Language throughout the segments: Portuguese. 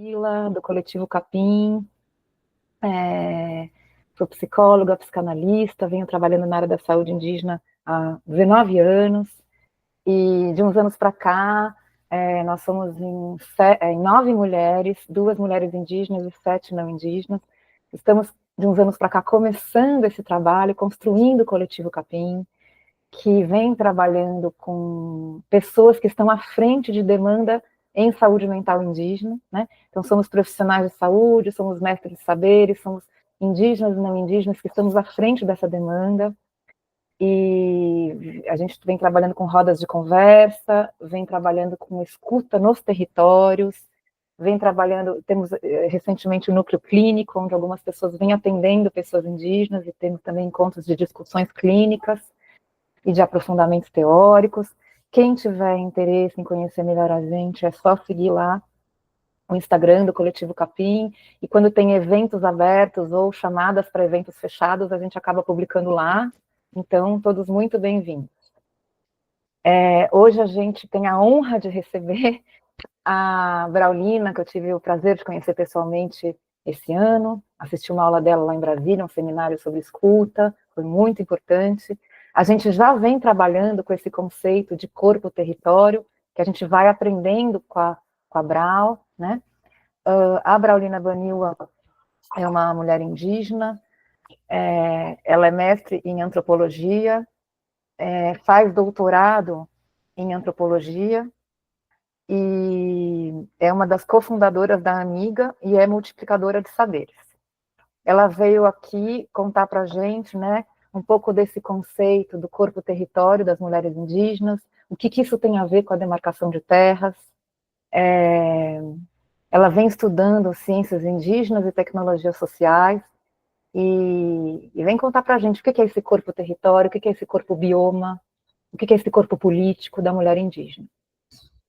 Camila, do Coletivo Capim, sou psicóloga, psicanalista, venho trabalhando na área da saúde indígena há 19 anos, e de uns anos para cá, nós somos em 9 mulheres, 2 mulheres indígenas e 7 não indígenas. Estamos, de uns anos para cá, começando esse trabalho, construindo o Coletivo Capim, que vem trabalhando com pessoas que estão à frente de demanda em saúde mental indígena, né? Então, somos profissionais de saúde, somos mestres de saberes, somos indígenas e não indígenas que estamos à frente dessa demanda, e a gente vem trabalhando com rodas de conversa, vem trabalhando com escuta nos territórios, vem trabalhando, temos recentemente o núcleo clínico, onde algumas pessoas vêm atendendo pessoas indígenas, e temos também encontros de discussões clínicas e de aprofundamentos teóricos. Quem tiver interesse em conhecer melhor a gente, é só seguir lá o Instagram do Coletivo Capim, e quando tem eventos abertos ou chamadas para eventos fechados, a gente acaba publicando lá. Então, todos muito bem-vindos. Hoje a gente tem a honra de receber a Braulina, que eu tive o prazer de conhecer pessoalmente esse ano, assisti uma aula dela lá em Brasília, um seminário sobre escuta, foi muito importante. A gente já vem trabalhando com esse conceito de corpo-território, que a gente vai aprendendo com a Brau, né? A Braulina Baniwa é uma mulher indígena, ela é mestre em antropologia, faz doutorado em antropologia, e é uma das cofundadoras da Amiga e é multiplicadora de saberes. Ela veio aqui contar para a gente, né, um pouco desse conceito do corpo-território das mulheres indígenas, o que isso tem a ver com a demarcação de terras. Ela vem estudando ciências indígenas e tecnologias sociais, e vem contar para a gente o que é esse corpo-território, o que é esse corpo-bioma, o que é esse corpo político da mulher indígena.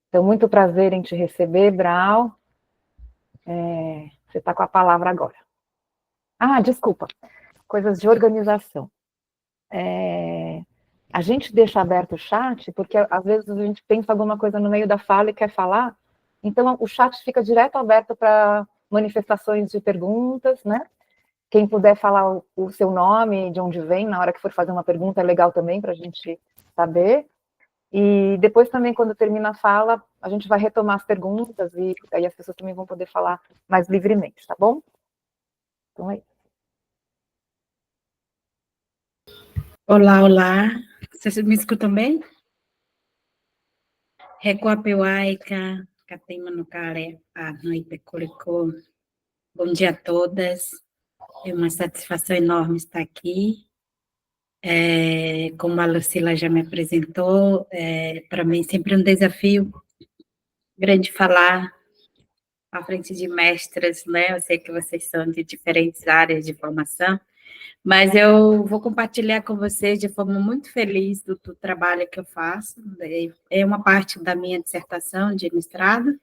Então, muito prazer em te receber, Brau. Você está com a palavra agora. Ah, desculpa, coisas de organização. A gente deixa aberto o chat, porque às vezes a gente pensa alguma coisa no meio da fala e quer falar, então o chat fica direto aberto para manifestações de perguntas, né? Quem puder falar o seu nome, de onde vem, na hora que for fazer uma pergunta, é legal também para a gente saber. E depois também, quando termina a fala, a gente vai retomar as perguntas, e aí as pessoas também vão poder falar mais livremente, tá bom? Então é isso. Olá, olá. Vocês me escutam bem? Recuapeuaica, Catemanocare, a noite colicô. Bom dia a todas. É uma satisfação enorme estar aqui. Como a Lucila já me apresentou, para mim sempre um desafio grande falar à frente de mestras, né? Eu sei que vocês são de diferentes áreas de formação, mas eu vou compartilhar com vocês de forma muito feliz do trabalho que eu faço. É uma parte da minha dissertação de mestrado.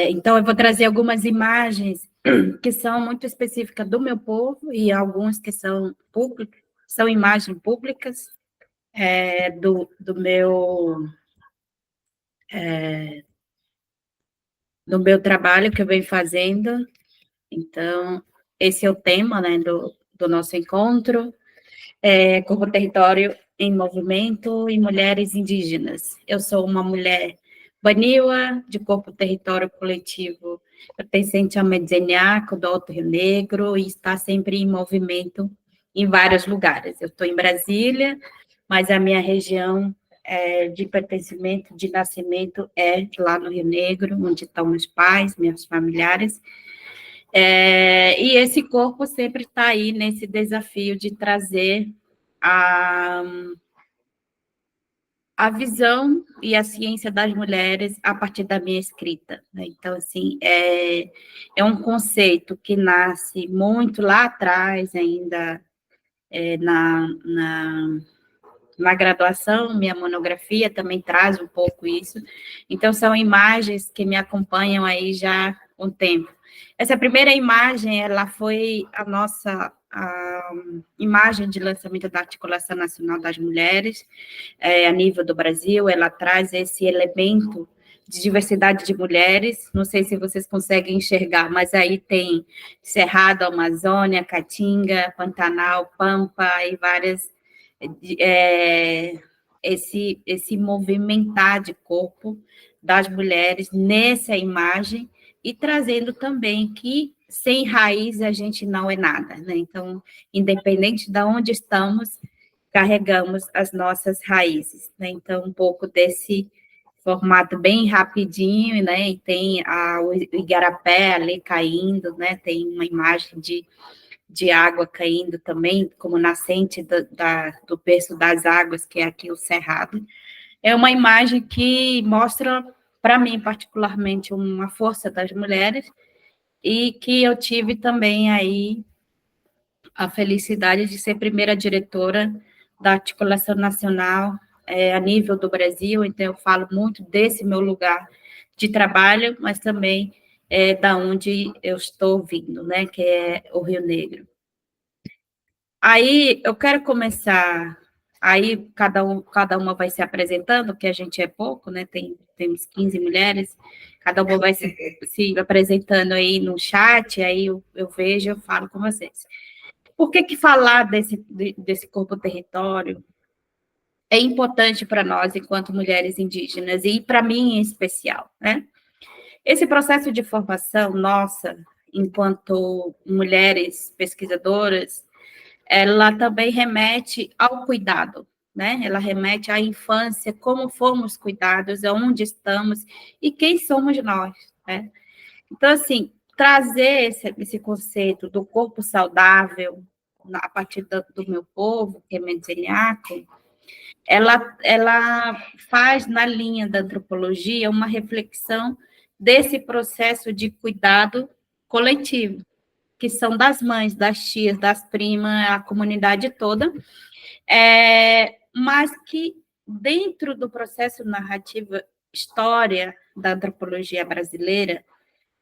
Então, eu vou trazer algumas imagens que são muito específicas do meu povo e algumas que são públicas, são imagens públicas do meu trabalho que eu venho fazendo. Então, esse é o tema, né, do nosso encontro. Corpo Território em Movimento e Mulheres Indígenas. Eu sou uma mulher baniwa, de corpo território coletivo, pertencente ao Medzenhaco, do Alto Rio Negro, e está sempre em movimento em vários lugares. Eu estou em Brasília, mas a minha região de pertencimento, de nascimento, é lá no Rio Negro, onde estão meus pais, meus familiares. E esse corpo sempre está aí nesse desafio de trazer a visão e a ciência das mulheres a partir da minha escrita, né? Então, assim, é um conceito que nasce muito lá atrás, ainda na graduação, minha monografia também traz um pouco isso. Então, são imagens que me acompanham aí já há um tempo. Essa primeira imagem, ela foi a imagem de lançamento da Articulação Nacional das Mulheres, a nível do Brasil. Ela traz esse elemento de diversidade de mulheres, não sei se vocês conseguem enxergar, mas aí tem Cerrado, Amazônia, Caatinga, Pantanal, Pampa e várias... esse movimentar de corpo das mulheres nessa imagem e trazendo também que sem raiz a gente não é nada, né? Então, independente de onde estamos, carregamos as nossas raízes, né? Então, um pouco desse formato bem rapidinho, né? E tem o igarapé ali caindo, né? Tem uma imagem de água caindo também, como nascente do berço das águas, que é aqui o Cerrado. É uma imagem que mostra, para mim, particularmente, uma força das mulheres, e que eu tive também aí a felicidade de ser primeira diretora da Articulação Nacional a nível do Brasil, então eu falo muito desse meu lugar de trabalho, mas também da onde eu estou vindo, né, que é o Rio Negro. Aí eu quero começar, aí cada uma vai se apresentando, que a gente é pouco, né, temos 15 mulheres, cada uma vai se apresentando aí no chat, aí eu vejo, eu falo com vocês. Por que falar desse corpo-território é importante para nós, enquanto mulheres indígenas, e para mim em especial, né? Esse processo de formação nossa, enquanto mulheres pesquisadoras, ela também remete ao cuidado, né? Ela remete à infância, como fomos cuidados, aonde estamos e quem somos nós, né? Então, assim, trazer esse conceito do corpo saudável a partir do meu povo, que é Medzeniaco, ela faz, na linha da antropologia, uma reflexão desse processo de cuidado coletivo, que são das mães, das tias, das primas, a comunidade toda, mas que dentro do processo narrativo história da antropologia brasileira,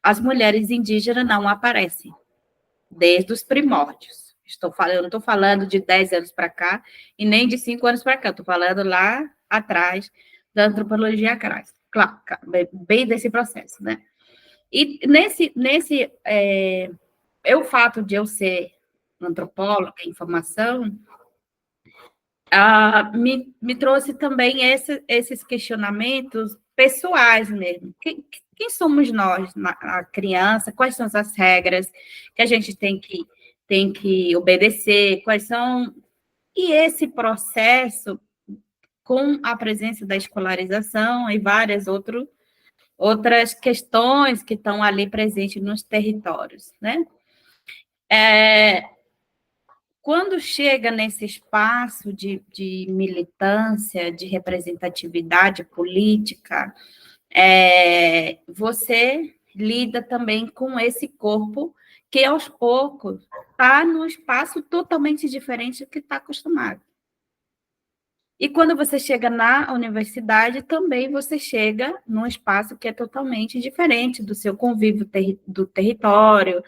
as mulheres indígenas não aparecem, desde os primórdios. Eu não estou falando de 10 anos para cá, e nem de 5 anos para cá, estou falando lá atrás, da antropologia clássica, claro, bem desse processo, né? E o fato de eu ser antropóloga em formação, me trouxe também esses questionamentos pessoais mesmo. Quem somos nós, a criança? Quais são as regras que a gente tem que obedecer? Quais são... E esse processo, com a presença da escolarização e várias outras questões que estão ali presentes nos territórios, né? Quando chega nesse espaço de militância, de representatividade política, você lida também com esse corpo que, aos poucos, está num espaço totalmente diferente do que está acostumado. E quando você chega na universidade, também você chega num espaço que é totalmente diferente do seu convívio do território.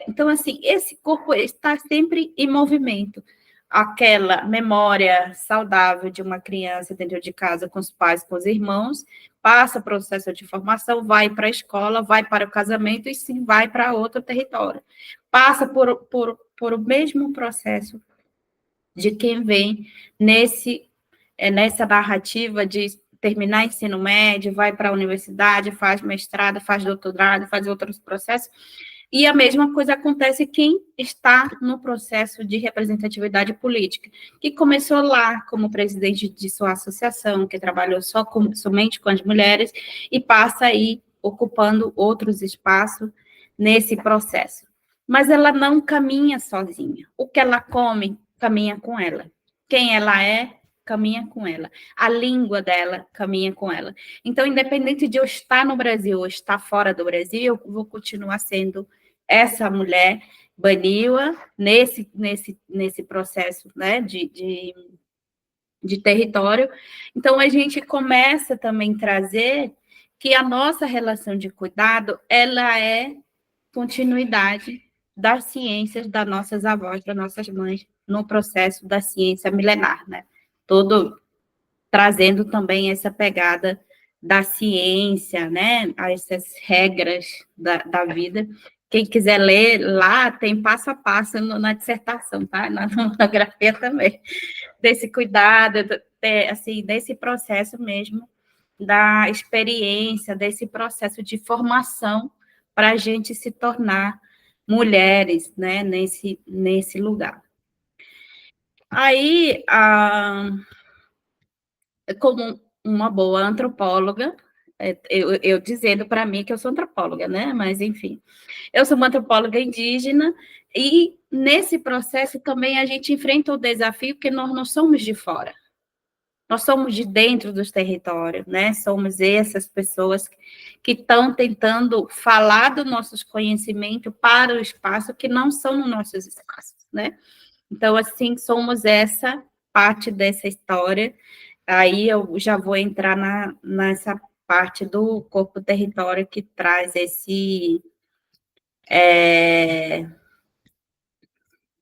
Então, assim, esse corpo está sempre em movimento. Aquela memória saudável de uma criança dentro de casa, com os pais, com os irmãos, passa o processo de formação, vai para a escola, vai para o casamento e sim vai para outro território. Passa por o mesmo processo de quem vem nessa narrativa de terminar ensino médio, vai para a universidade, faz mestrado, faz doutorado, faz outros processos, e a mesma coisa acontece quem está no processo de representatividade política, que começou lá como presidente de sua associação, que trabalhou somente com as mulheres, e passa aí ocupando outros espaços nesse processo. Mas ela não caminha sozinha. O que ela come, caminha com ela. Quem ela é, caminha com ela. A língua dela caminha com ela. Então, independente de eu estar no Brasil ou estar fora do Brasil, eu vou continuar sendo essa mulher baniwa nesse processo, né, de território. Então, a gente começa também a trazer que a nossa relação de cuidado, ela é continuidade das ciências das nossas avós, das nossas mães, no processo da ciência milenar, né? Todo trazendo também essa pegada da ciência, né, a essas regras da vida. Quem quiser ler, lá tem passo a passo na dissertação, tá? Na monografia também, desse cuidado, assim, desse processo mesmo, da experiência, desse processo de formação para a gente se tornar mulheres, né, nesse lugar. Aí, como uma boa antropóloga, eu dizendo para mim que eu sou antropóloga, né? Mas, enfim, eu sou uma antropóloga indígena e, nesse processo, também a gente enfrenta o desafio que nós não somos de fora. Nós somos de dentro dos territórios, né? Somos essas pessoas que estão tentando falar dos nossos conhecimentos para o espaço que não são nos nossos espaços, né? Então, assim, somos essa parte dessa história. Aí eu já vou entrar nessa parte do corpo território que traz esse...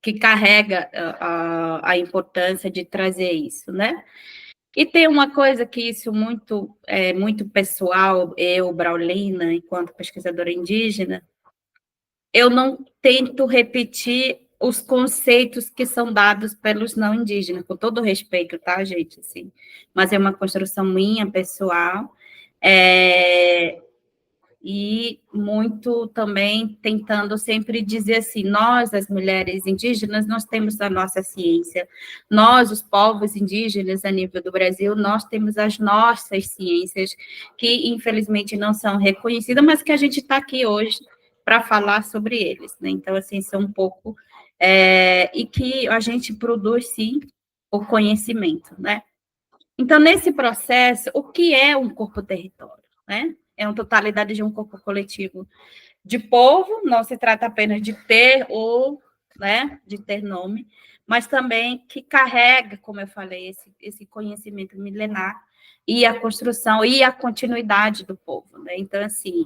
que carrega a importância de trazer isso, né? E tem uma coisa que isso muito pessoal, eu, Braulina, enquanto pesquisadora indígena, eu não tento repetir os conceitos que são dados pelos não indígenas, com todo respeito, tá, gente? Assim, mas é uma construção minha, pessoal, e muito também tentando sempre dizer assim, nós, as mulheres indígenas, nós temos a nossa ciência, nós, os povos indígenas a nível do Brasil, nós temos as nossas ciências, que infelizmente não são reconhecidas, mas que a gente está aqui hoje para falar sobre eles, né? Então, assim, são um pouco... e que a gente produz, sim, o conhecimento, né? Então, nesse processo, o que é um corpo-território, né? É uma totalidade de um corpo coletivo de povo, não se trata apenas de ter ou, né, de ter nome, mas também que carrega, como eu falei, esse conhecimento milenar e a construção e a continuidade do povo, né? Então, assim,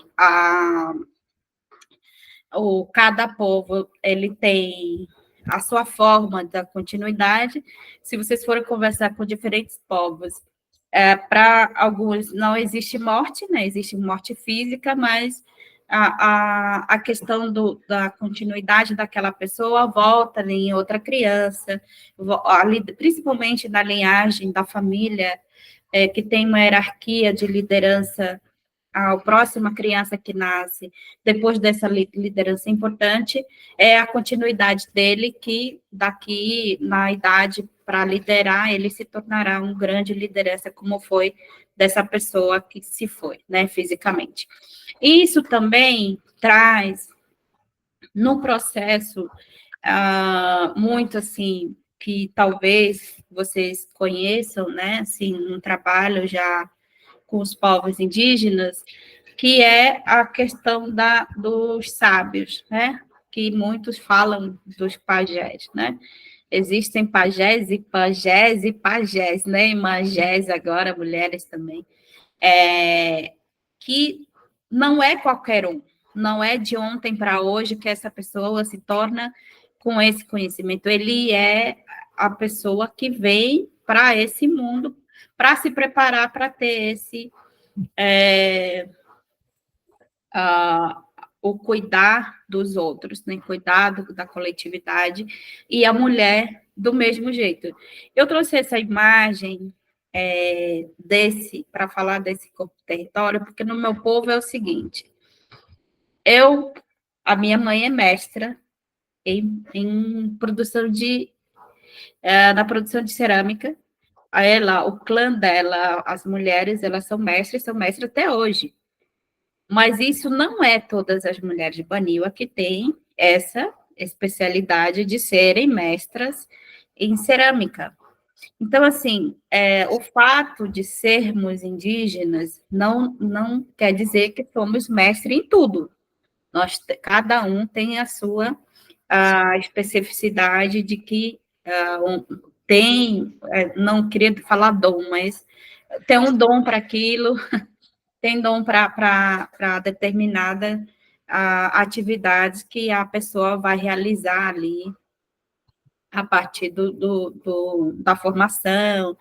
cada povo, ele tem a sua forma da continuidade. Se vocês forem conversar com diferentes povos, para alguns não existe morte, né? Existe morte física, mas a questão da continuidade daquela pessoa volta em outra criança, principalmente na linhagem da família, que tem uma hierarquia de liderança a próxima criança que nasce, depois dessa liderança importante, é a continuidade dele, que daqui, na idade para liderar, ele se tornará um grande liderança, como foi dessa pessoa que se foi, né, fisicamente. Isso também traz, no processo, muito, assim, que talvez vocês conheçam, né, assim, um trabalho já com os povos indígenas, que é a questão dos sábios, né? Que muitos falam dos pajés, né? Existem pajés e pajés, né? E magés agora, mulheres também, que não é qualquer um, não é de ontem para hoje que essa pessoa se torna com esse conhecimento. Ele é a pessoa que vem para esse mundo para se preparar para ter o cuidar dos outros, né? Cuidar da coletividade, e a mulher do mesmo jeito. Eu trouxe essa imagem para falar desse corpo território, porque no meu povo é o seguinte: a minha mãe é mestra em produção na produção de cerâmica. Ela, o clã dela, as mulheres, elas são mestres até hoje. Mas isso não é todas as mulheres de Baniwa que têm essa especialidade de serem mestras em cerâmica. Então, assim, o fato de sermos indígenas não quer dizer que somos mestres em tudo. Cada um tem a sua especificidade de que não queria falar dom, mas tem um dom para aquilo, tem dom para determinada atividades que a pessoa vai realizar ali a partir da formação.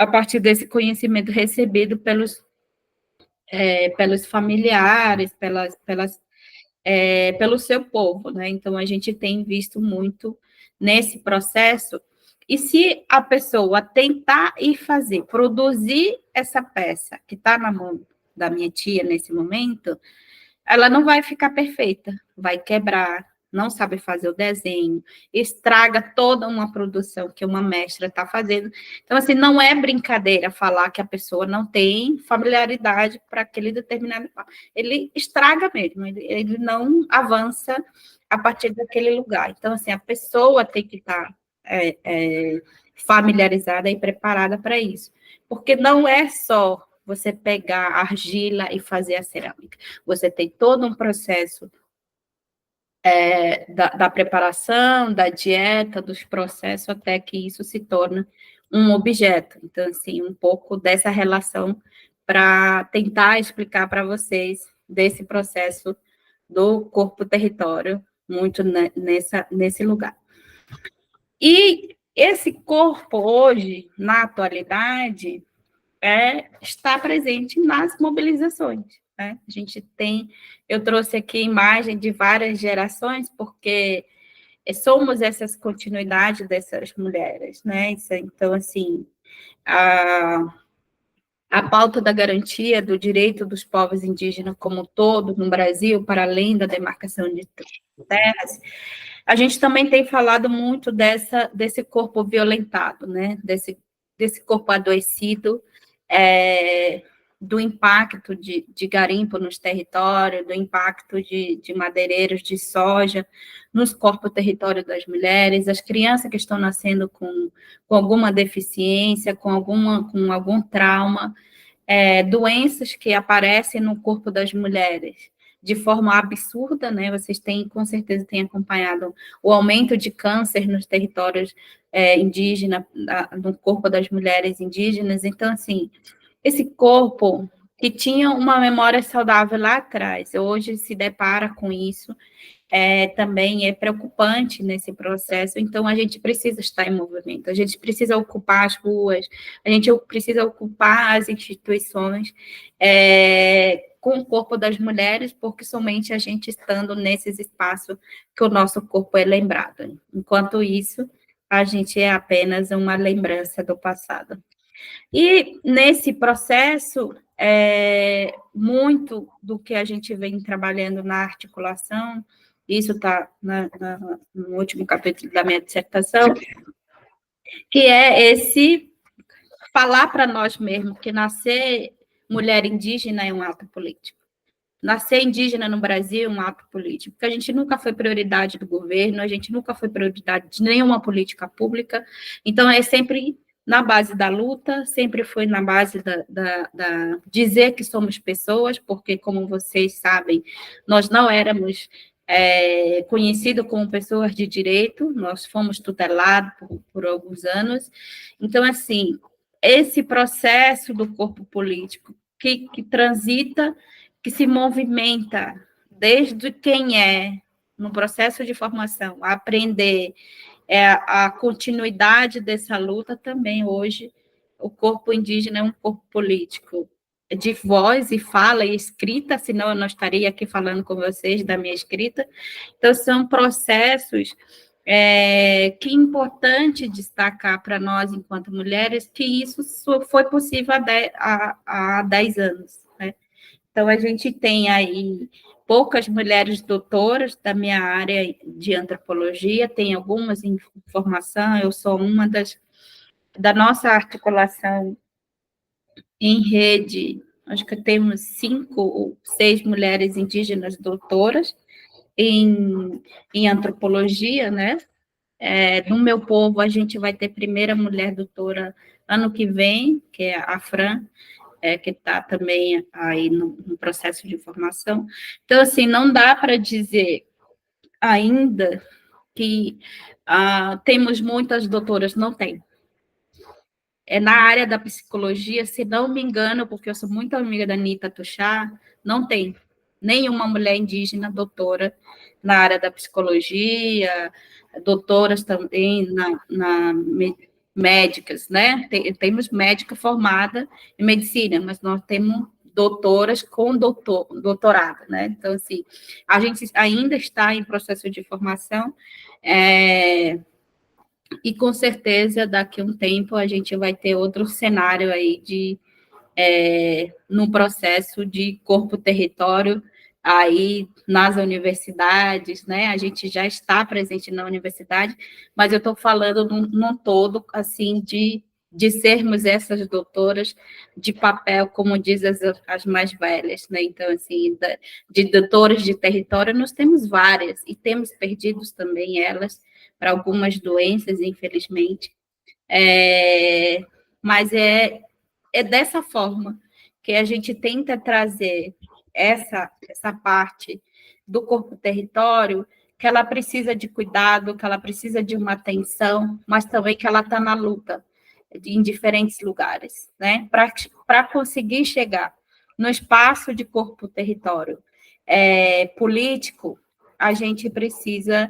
a partir desse conhecimento recebido pelos familiares, pelo seu povo, né? Então, a gente tem visto muito nesse processo. E se a pessoa tentar ir fazer, produzir essa peça que está na mão da minha tia nesse momento, ela não vai ficar perfeita, vai quebrar, não sabe fazer o desenho, estraga toda uma produção que uma mestra está fazendo. Então, assim, não é brincadeira falar que a pessoa não tem familiaridade para aquele determinado. Ele estraga mesmo, ele não avança a partir daquele lugar. Então, assim, a pessoa tem que estar familiarizada e preparada para isso. Porque não é só você pegar a argila e fazer a cerâmica. Você tem todo um processo da preparação, da dieta, dos processos, até que isso se torne um objeto. Então, assim, um pouco dessa relação para tentar explicar para vocês desse processo do corpo-território, muito nesse lugar. E esse corpo hoje, na atualidade, está presente nas mobilizações. Né? A gente tem, eu trouxe aqui imagem de várias gerações, porque somos essas continuidades dessas mulheres, né? Então, assim, a pauta da garantia do direito dos povos indígenas como um todo no Brasil, para além da demarcação de terras, a gente também tem falado muito desse corpo violentado, né? Desse corpo adoecido, do impacto de garimpo nos territórios, do impacto de madeireiros de soja nos corpos territórios das mulheres, as crianças que estão nascendo com alguma deficiência, com algum trauma, doenças que aparecem no corpo das mulheres de forma absurda, né? Vocês com certeza têm acompanhado o aumento de câncer nos territórios indígenas, no corpo das mulheres indígenas. Então, assim, esse corpo que tinha uma memória saudável lá atrás, hoje se depara com isso, também é preocupante nesse processo. Então, a gente precisa estar em movimento, a gente precisa ocupar as ruas, a gente precisa ocupar as instituições com o corpo das mulheres, porque somente a gente estando nesses espaços que o nosso corpo é lembrado. Enquanto isso, a gente é apenas uma lembrança do passado. E nesse processo, muito do que a gente vem trabalhando na articulação, isso está no último capítulo da minha dissertação, que é esse falar para nós mesmos que nascer mulher indígena é um ato político. Nascer indígena no Brasil é um ato político, porque a gente nunca foi prioridade do governo, a gente nunca foi prioridade de nenhuma política pública, então é sempre na base da luta, sempre foi na base da dizer que somos pessoas, porque, como vocês sabem, nós não éramos conhecidos como pessoas de direito, nós fomos tutelados por alguns anos. Então, assim, esse processo do corpo político que transita, que se movimenta desde quem no processo de formação, a aprender a continuidade dessa luta também hoje, o corpo indígena é um corpo político de voz e fala e escrita, senão eu não estaria aqui falando com vocês da minha escrita. Então, são processos que é importante destacar para nós, enquanto mulheres, que isso foi possível há 10 anos. Né? Então, a gente tem aí poucas mulheres doutoras da minha área de antropologia, tem algumas em formação, eu sou uma da nossa articulação em rede, acho que temos 5 ou 6 mulheres indígenas doutoras em antropologia, né? No meu povo, a gente vai ter primeira mulher doutora ano que vem, que é a Fran, que está também aí no processo de formação. Então, assim, não dá para dizer ainda que temos muitas doutoras, não tem. Na área da psicologia, se não me engano, porque eu sou muito amiga da Anitta Tuxá, não tem nenhuma mulher indígena doutora na área da psicologia, doutoras também na médicas, né? Temos médica formada em medicina, mas nós temos doutoras com doutorado, né? Então, assim, a gente ainda está em processo de formação, e com certeza daqui a um tempo a gente vai ter outro cenário aí no processo de corpo-território aí nas universidades, né? A gente já está presente na universidade, mas eu estou falando num todo, assim, de sermos essas doutoras de papel, como diz as mais velhas, né? Então, assim, de doutoras de território, nós temos várias, e temos perdidos também elas para algumas doenças, infelizmente. Mas é dessa forma que a gente tenta trazer essa parte do corpo-território, que ela precisa de cuidado, que ela precisa de uma atenção, mas também que ela está na luta em diferentes lugares, né? Para conseguir chegar no espaço de corpo-território político, a gente precisa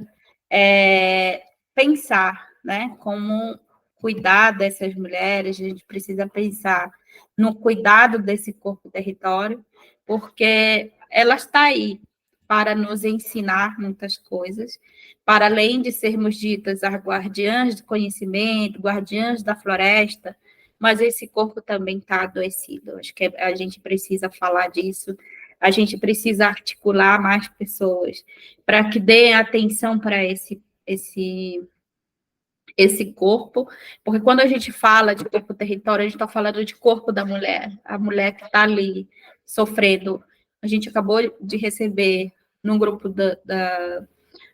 pensar, né, como cuidar dessas mulheres, a gente precisa pensar no cuidado desse corpo-território, porque ela está aí para nos ensinar muitas coisas, para além de sermos ditas as guardiãs do conhecimento, guardiãs da floresta, mas esse corpo também está adoecido. Acho que a gente precisa falar disso, a gente precisa articular mais pessoas para que deem atenção para esse corpo, porque quando a gente fala de corpo-território, a gente está falando de corpo da mulher, a mulher que está ali sofrendo. A gente acabou de receber, num grupo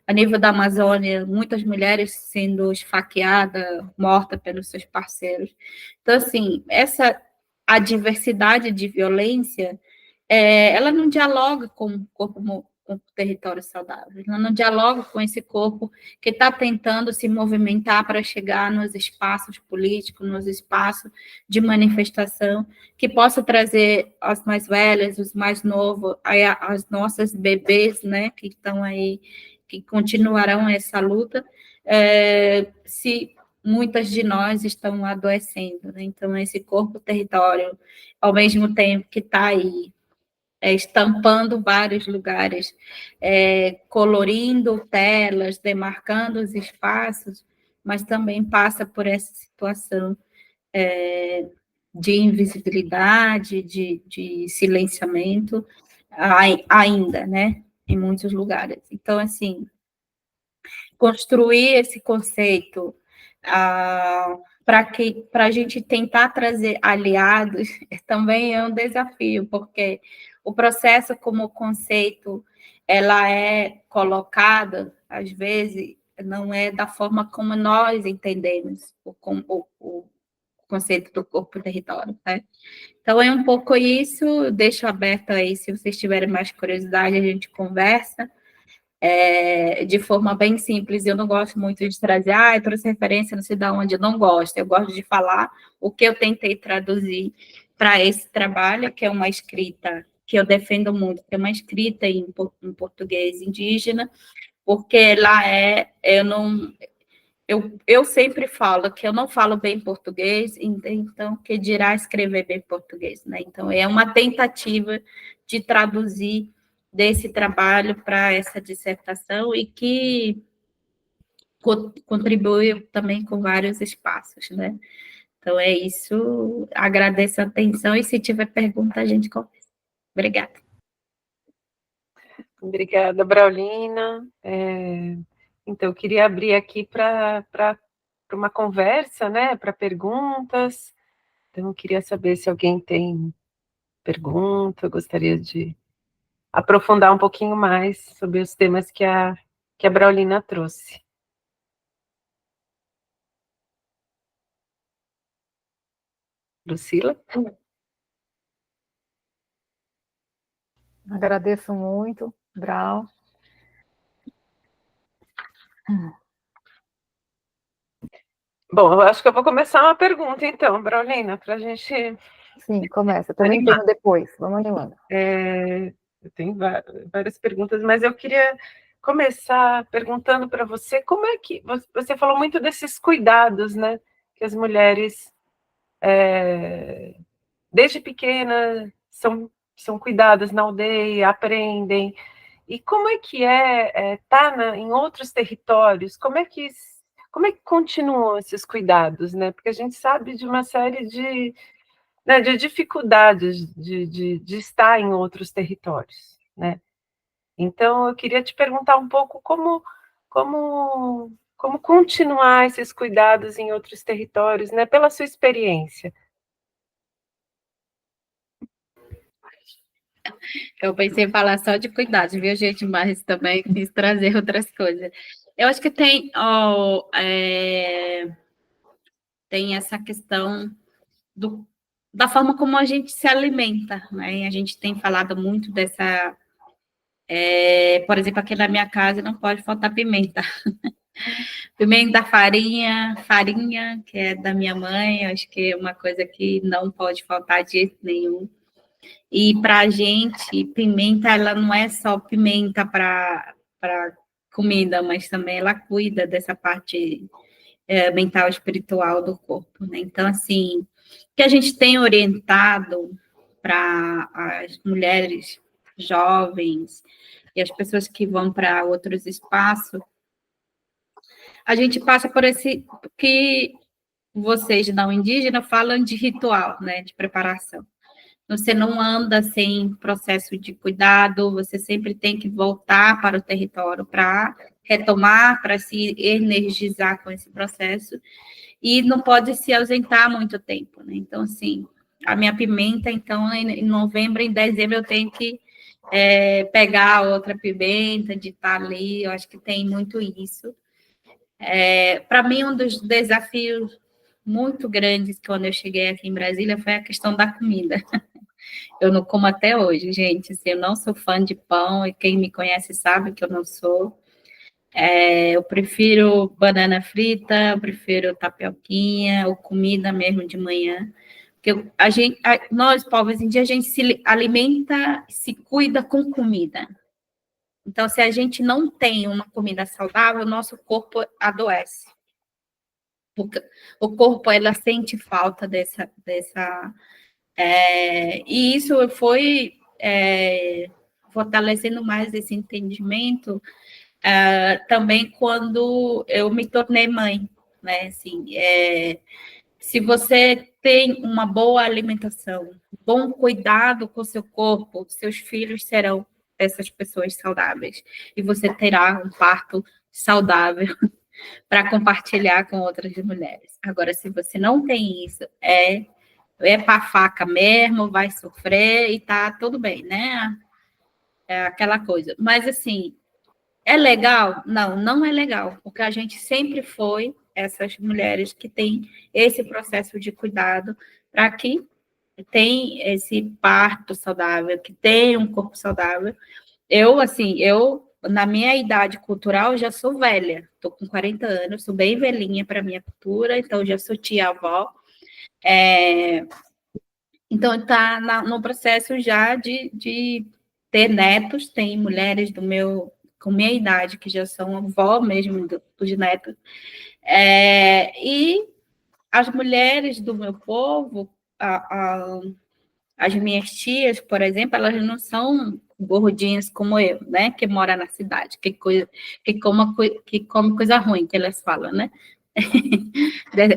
a nível da Amazônia, muitas mulheres sendo esfaqueadas, mortas pelos seus parceiros. Então, assim, a diversidade de violência, ela não dialoga com o corpo com território saudável, ela não dialoga com esse corpo que está tentando se movimentar para chegar nos espaços políticos, nos espaços de manifestação, que possa trazer as mais velhas, os mais novos, as nossas bebês, né, que estão aí, que continuarão essa luta, se muitas de nós estão adoecendo, né? Então, esse corpo-território, ao mesmo tempo que está aí, estampando vários lugares, colorindo telas, demarcando os espaços, mas também passa por essa situação de invisibilidade, de silenciamento, ainda, né, em muitos lugares. Então, assim, construir esse conceito para a gente tentar trazer aliados também é um desafio, porque o processo como conceito, ela é colocada, às vezes, não é da forma como nós entendemos o conceito do corpo-território, né? Então, é um pouco isso, eu deixo aberto aí, se vocês tiverem mais curiosidade, a gente conversa, de forma bem simples. Eu não gosto muito de trazer, eu trouxe referência, não sei de onde, eu não gosto. Eu gosto de falar o que eu tentei traduzir para esse trabalho, que é uma escrita que eu defendo muito, que é uma escrita em português indígena, porque lá eu sempre falo que eu não falo bem português, então, que dirá escrever bem português, né? Então, é uma tentativa de traduzir desse trabalho para essa dissertação e que contribui também com vários espaços, né? Então, é isso. Agradeço a atenção e se tiver pergunta, a gente conversa. Obrigada. Obrigada, Braulina. Então, eu queria abrir aqui para uma conversa, né, para perguntas. Então, eu queria saber se alguém tem pergunta, eu gostaria de aprofundar um pouquinho mais sobre os temas que a Braulina trouxe. Lucila? Agradeço muito, Brau. Bom, eu acho que eu vou começar uma pergunta, então, Braulina, para a gente... Sim, começa. Também tenho depois. Vamos animando. Eu tenho várias perguntas, mas eu queria começar perguntando para você como é que... Você falou muito desses cuidados, né, que as mulheres, desde pequena, são cuidadas na aldeia, aprendem. E como é que estar em outros territórios? Como é que continuam esses cuidados, né? Porque a gente sabe de uma série de, né, de dificuldades de estar em outros territórios, né? Então, eu queria te perguntar um pouco como continuar esses cuidados em outros territórios, né? Pela sua experiência. Eu pensei em falar só de cuidados, viu, gente? Mas também quis trazer outras coisas. Eu acho que tem essa questão da forma como a gente se alimenta, né? A gente tem falado muito dessa. Por exemplo, aqui na minha casa não pode faltar pimenta. Pimenta, farinha, que é da minha mãe, acho que é uma coisa que não pode faltar de jeito nenhum. E para a gente, pimenta, ela não é só pimenta para comida, mas também ela cuida dessa parte mental e espiritual do corpo, né? Então, assim, o que a gente tem orientado para as mulheres jovens e as pessoas que vão para outros espaços, a gente passa por esse que vocês não indígenas falam de ritual, né, de preparação. Você não anda sem processo de cuidado, você sempre tem que voltar para o território para retomar, para se energizar com esse processo, e não pode se ausentar muito tempo, né? Então, assim, a minha pimenta, então, em novembro, em dezembro, eu tenho que pegar outra pimenta, de estar ali, eu acho que tem muito isso. Para mim, um dos desafios muito grandes quando eu cheguei aqui em Brasília foi a questão da comida. Eu não como até hoje, gente. Assim, eu não sou fã de pão, e quem me conhece sabe que eu não sou. Eu prefiro banana frita, eu prefiro tapioquinha, ou comida mesmo de manhã. Porque nós, povos indígenas, a gente se alimenta, se cuida com comida. Então, se a gente não tem uma comida saudável, o nosso corpo adoece. O corpo, ela sente falta dessa e isso foi fortalecendo mais esse entendimento também quando eu me tornei mãe, né? Assim, se você tem uma boa alimentação, bom cuidado com o seu corpo, seus filhos serão essas pessoas saudáveis e você terá um parto saudável para compartilhar com outras mulheres. Agora, se você não tem isso, para a faca mesmo, vai sofrer e tá tudo bem, né? É aquela coisa. Mas, assim, é legal? Não, não é legal, porque a gente sempre foi essas mulheres que têm esse processo de cuidado para que tem esse parto saudável, que tem um corpo saudável. Na minha idade cultural, já sou velha, estou com 40 anos, sou bem velhinha para a minha cultura, então já sou tia-avó. Então, está no processo já de ter netos, tem mulheres com minha idade, que já são avó mesmo dos netos. E as mulheres do meu povo, as minhas tias, por exemplo, elas não são gordinhas como eu, né? Que mora na cidade, que come coisa ruim, que elas falam, né?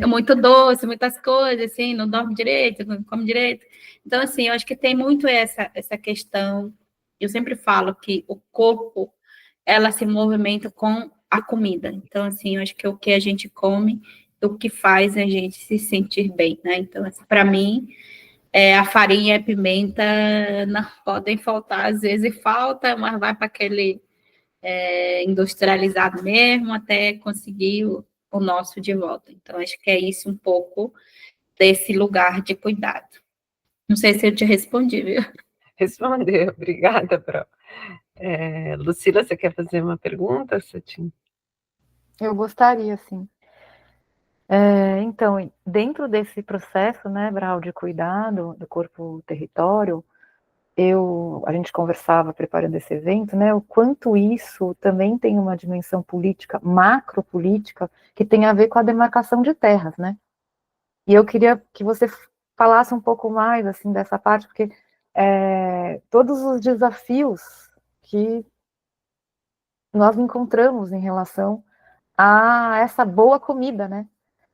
Muito doce, muitas coisas, assim, não dorme direito, não come direito. Então, assim, eu acho que tem muito essa questão. Eu sempre falo que o corpo, ela se movimenta com a comida. Então, assim, eu acho que o que a gente come, o que faz a gente se sentir bem, né? Então, assim, para mim, a farinha e a pimenta não podem faltar, às vezes falta, mas vai para aquele industrializado mesmo, até conseguir o nosso de volta. Então, acho que é isso um pouco desse lugar de cuidado. Não sei se eu te respondi, viu? Respondeu, obrigada, Pro. Lucila, você quer fazer uma pergunta, Satin? Eu gostaria, sim. Então, dentro desse processo, né, Brau, de cuidado do corpo-território, a gente conversava preparando esse evento, né, o quanto isso também tem uma dimensão política, macropolítica, que tem a ver com a demarcação de terras, né? E eu queria que você falasse um pouco mais, assim, dessa parte, porque todos os desafios que nós encontramos em relação a essa boa comida, né?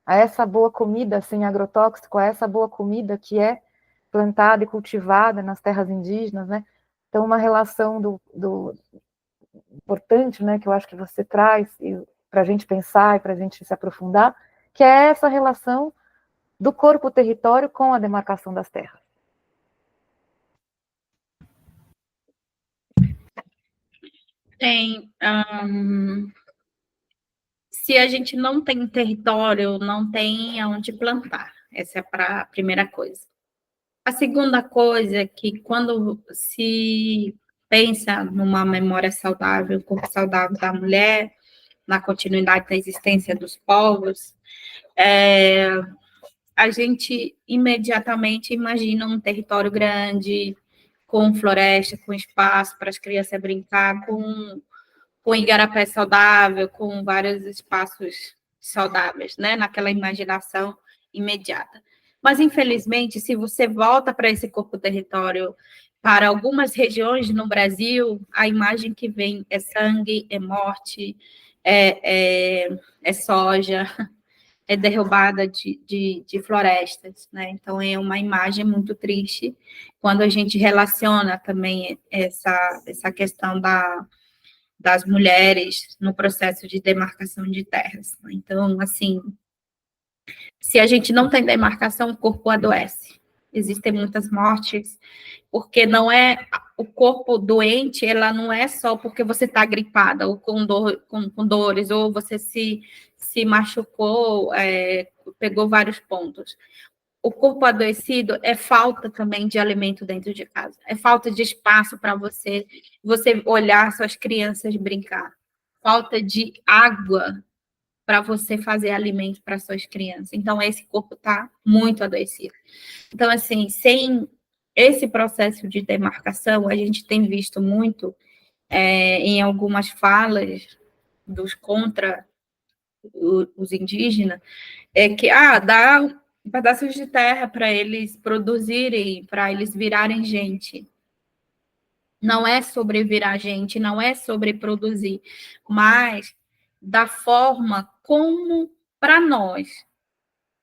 A essa boa comida sem agrotóxico, a essa boa comida que é plantada e cultivada nas terras indígenas, né? Então, uma relação importante, né, que eu acho que você traz para a gente pensar e para a gente se aprofundar, que é essa relação do corpo-território com a demarcação das terras. Tem, se a gente não tem território, não tem aonde plantar. Essa é a primeira coisa. A segunda coisa é que quando se pensa numa memória saudável, um corpo saudável da mulher, na continuidade da existência dos povos, a gente imediatamente imagina um território grande, com floresta, com espaço para as crianças brincar, com igarapé saudável, com vários espaços saudáveis, né? Naquela imaginação imediata. Mas, infelizmente, se você volta para esse corpo-território, para algumas regiões no Brasil, a imagem que vem é sangue, é morte, é soja, é derrubada de florestas, né? Então, é uma imagem muito triste quando a gente relaciona também essa questão das mulheres no processo de demarcação de terras. Então, assim, se a gente não tem demarcação, o corpo adoece. Existem muitas mortes, porque não é o corpo doente, ela não é só porque você está gripada ou com dores, ou você se machucou, pegou vários pontos. O corpo adoecido é falta também de alimento dentro de casa, é falta de espaço para você olhar suas crianças brincar, falta de água para você fazer alimento para suas crianças. Então, esse corpo está muito adoecido. Então, assim, sem esse processo de demarcação, a gente tem visto muito em algumas falas dos contra os indígenas, que dá pedaços de terra para eles produzirem, para eles virarem gente. Não é sobre virar gente, não é sobre produzir, mas da forma como, para nós,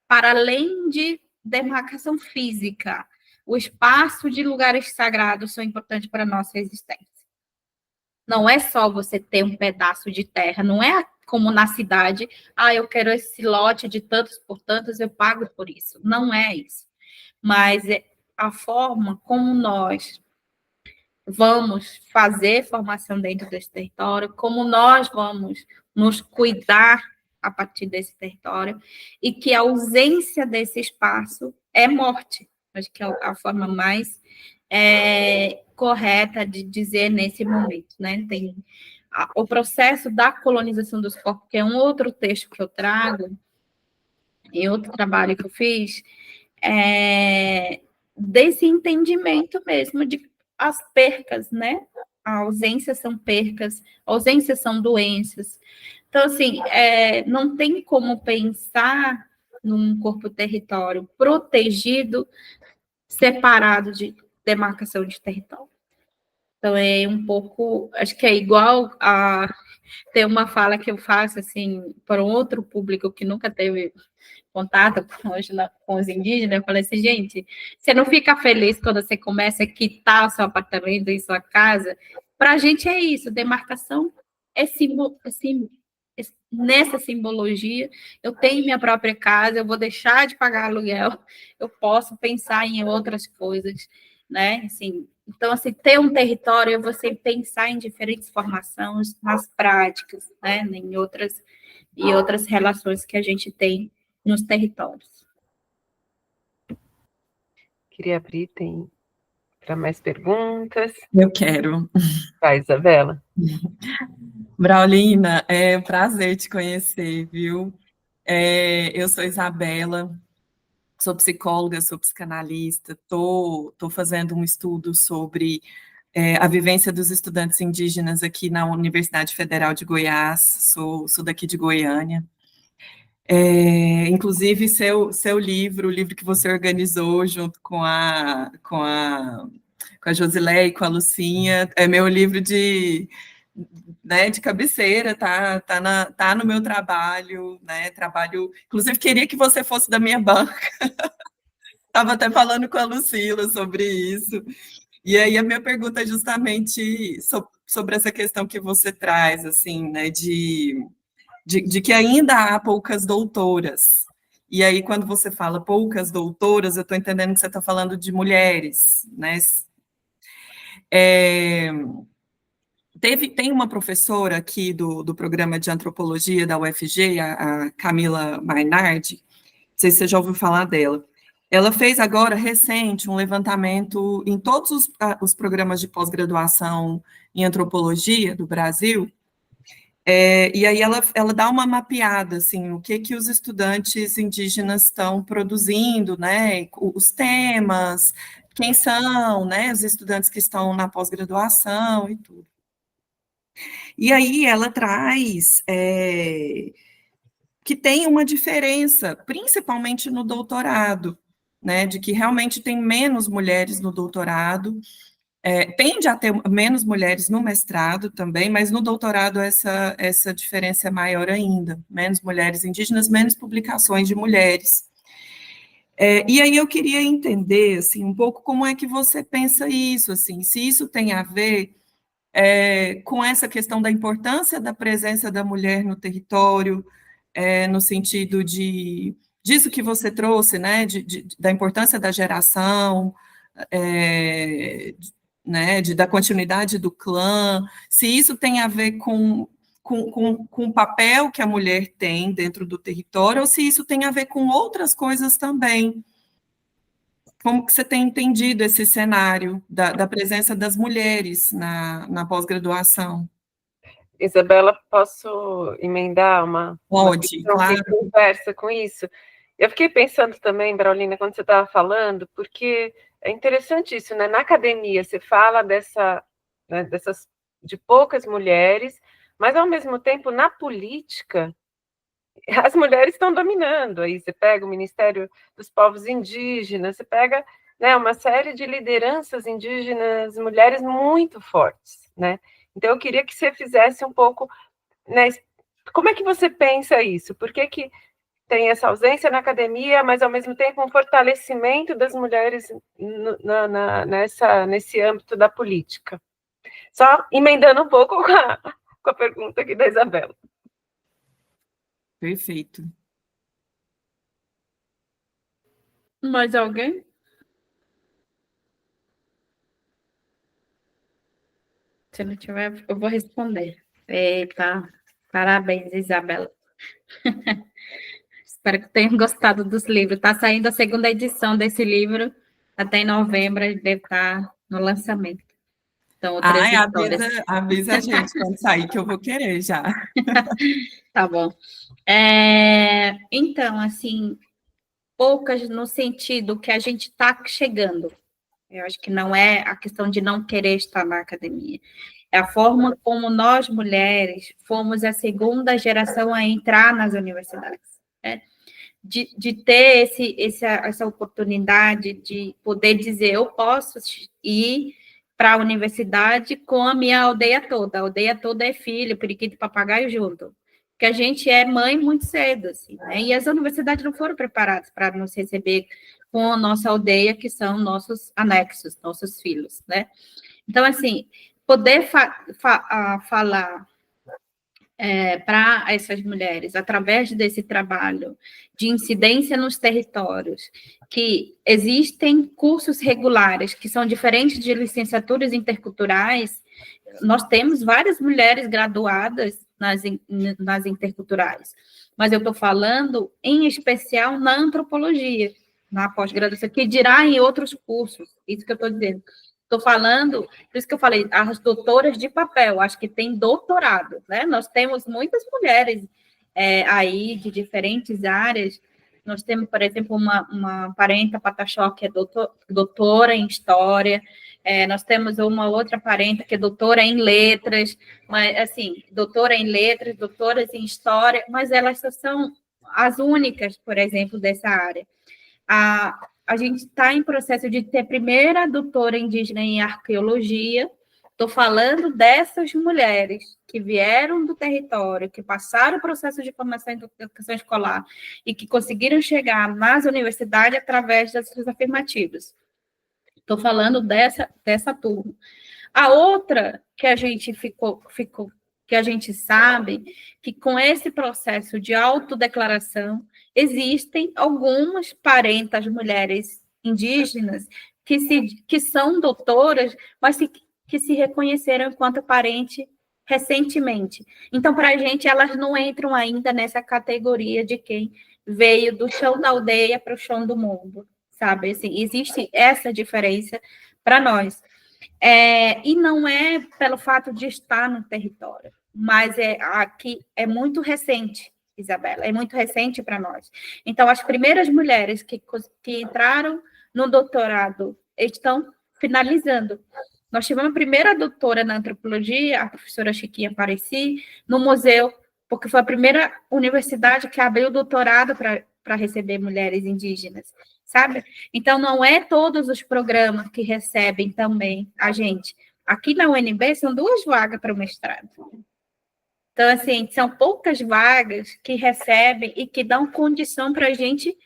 para além de demarcação física, o espaço de lugares sagrados são importantes para a nossa existência. Não é só você ter um pedaço de terra, não é como na cidade, eu quero esse lote de tantos por tantos, eu pago por isso. Não é isso. Mas é a forma como nós vamos fazer formação dentro desse território, como nós vamos nos cuidar a partir desse território, e que a ausência desse espaço é morte. Acho que é a forma mais correta de dizer nesse momento, né? Tem o processo da colonização dos corpos, que é um outro texto que eu trago, em outro trabalho que eu fiz, desse entendimento mesmo de as percas, né? A ausência são percas, a ausência são doenças. Então, assim, não tem como pensar num corpo-território protegido, separado de demarcação de território. Então, é um pouco, acho que é igual a ter uma fala que eu faço, assim, para um outro público que nunca teve contato com os indígenas, eu falei assim, gente, você não fica feliz quando você começa a quitar o seu apartamento e sua casa? Para a gente é isso, demarcação é símbolo, nessa simbologia, eu tenho minha própria casa, eu vou deixar de pagar aluguel, eu posso pensar em outras coisas, né? Assim, então, assim, ter um território é você pensar em diferentes formações, nas práticas, né? Em outras relações que a gente tem nos territórios. Queria abrir, tem para mais perguntas. Eu quero. Vai, Isabela. Braulina, é um prazer te conhecer, viu? Eu sou Isabela, sou psicóloga, sou psicanalista, estou fazendo um estudo sobre a vivência dos estudantes indígenas aqui na Universidade Federal de Goiás, sou daqui de Goiânia. Inclusive, seu livro, o livro que você organizou junto com a Josileia e com a Lucinha, é meu livro de cabeceira, tá no meu trabalho, né? Inclusive, queria que você fosse da minha banca. Estava até falando com a Lucila sobre isso. E aí a minha pergunta é justamente sobre essa questão que você traz, assim, né? De que ainda há poucas doutoras. E aí, quando você fala poucas doutoras, eu estou entendendo que você está falando de mulheres, né? Tem uma professora aqui do programa de antropologia da UFG, a Camila Mainardi, não sei se você já ouviu falar dela. Ela fez agora, recente, um levantamento em todos os programas de pós-graduação em antropologia do Brasil, e aí ela dá uma mapeada, assim, o que os estudantes indígenas estão produzindo, né, os temas, quem são, né, os estudantes que estão na pós-graduação e tudo. E aí ela traz que tem uma diferença, principalmente no doutorado, né, de que realmente tem menos mulheres no doutorado, tende a ter menos mulheres no mestrado também, mas no doutorado essa diferença é maior ainda, menos mulheres indígenas, menos publicações de mulheres. E aí eu queria entender, assim, um pouco como é que você pensa isso, assim, se isso tem a ver com essa questão da importância da presença da mulher no território, no sentido disso que você trouxe, né, da importância da geração, né, da continuidade do clã, se isso tem a ver com o papel que a mulher tem dentro do território, ou se isso tem a ver com outras coisas também. Como que você tem entendido esse cenário da presença das mulheres na pós-graduação? Isabela, posso emendar uma Pode, claro. Que conversa com isso? Eu fiquei pensando também, Braulina, quando você estava falando, porque é interessante isso, né? Na academia você fala de poucas mulheres, mas ao mesmo tempo na política as mulheres estão dominando. Aí você pega o Ministério dos Povos Indígenas, você pega, né, uma série de lideranças indígenas, mulheres muito fortes, né? Então eu queria que você fizesse um pouco, né, como é que você pensa isso? Por que tem essa ausência na academia, mas ao mesmo tempo um fortalecimento das mulheres nesse âmbito da política? Só emendando um pouco com a pergunta aqui da Isabela. Perfeito. Mais alguém? Se não tiver, eu vou responder. Eita, parabéns, Isabela. Espero que tenham gostado dos livros. Está saindo a segunda edição desse livro, até em novembro, ele deve estar no lançamento. Então, outras histórias. Avisa a gente quando sair, que eu vou querer já. Tá bom. Então, assim, poucas no sentido que a gente está chegando. Eu acho que não é a questão de não querer estar na academia. É a forma como nós, mulheres, fomos a segunda geração a entrar nas universidades. Né? De ter essa oportunidade de poder dizer, eu posso ir para a universidade com a minha aldeia toda. A aldeia toda é filho, periquito e papagaio junto. Porque a gente é mãe muito cedo, assim, né? E as universidades não foram preparadas para nos receber com a nossa aldeia, que são nossos anexos, nossos filhos, né? Então, assim, poder falar para essas mulheres, através desse trabalho de incidência nos territórios, que existem cursos regulares que são diferentes de licenciaturas interculturais. Nós temos várias mulheres graduadas nas interculturais, mas eu estou falando, em especial, na antropologia, na pós-graduação, que dirá em outros cursos, isso que eu estou dizendo. Estou falando, por isso que eu falei, as doutoras de papel, acho que tem doutorado, né? Nós temos muitas mulheres aí de diferentes áreas. Nós temos, por exemplo, uma parenta Pataxó, que é doutora em História. Nós temos uma outra parenta que é doutora em Letras, mas, assim, doutora em Letras, doutoras em História, mas elas só são as únicas, por exemplo, dessa área. A gente está em processo de ter a primeira doutora indígena em arqueologia. Estou falando dessas mulheres que vieram do território, que passaram o processo de formação em educação escolar e que conseguiram chegar nas universidades através dessas afirmativas. Estou falando dessa turma. A outra que a gente que a gente sabe que com esse processo de autodeclaração existem algumas parentas mulheres indígenas que são doutoras, mas que se reconheceram enquanto parente recentemente. Então, para a gente, elas não entram ainda nessa categoria de quem veio do chão da aldeia para o chão do mundo, sabe? Assim, existe essa diferença para nós. E não é pelo fato de estar no território, mas aqui é muito recente, Isabela, é muito recente para nós. Então, as primeiras mulheres que entraram no doutorado estão finalizando. Nós tivemos a primeira doutora na antropologia, a professora Chiquinha Apareci, no museu, porque foi a primeira universidade que abriu doutorado para receber mulheres indígenas, sabe? Então, não é todos os programas que recebem também a gente. Aqui na UNB são 2 vagas para o mestrado. Então, assim, são poucas vagas que recebem e que dão condição para a gente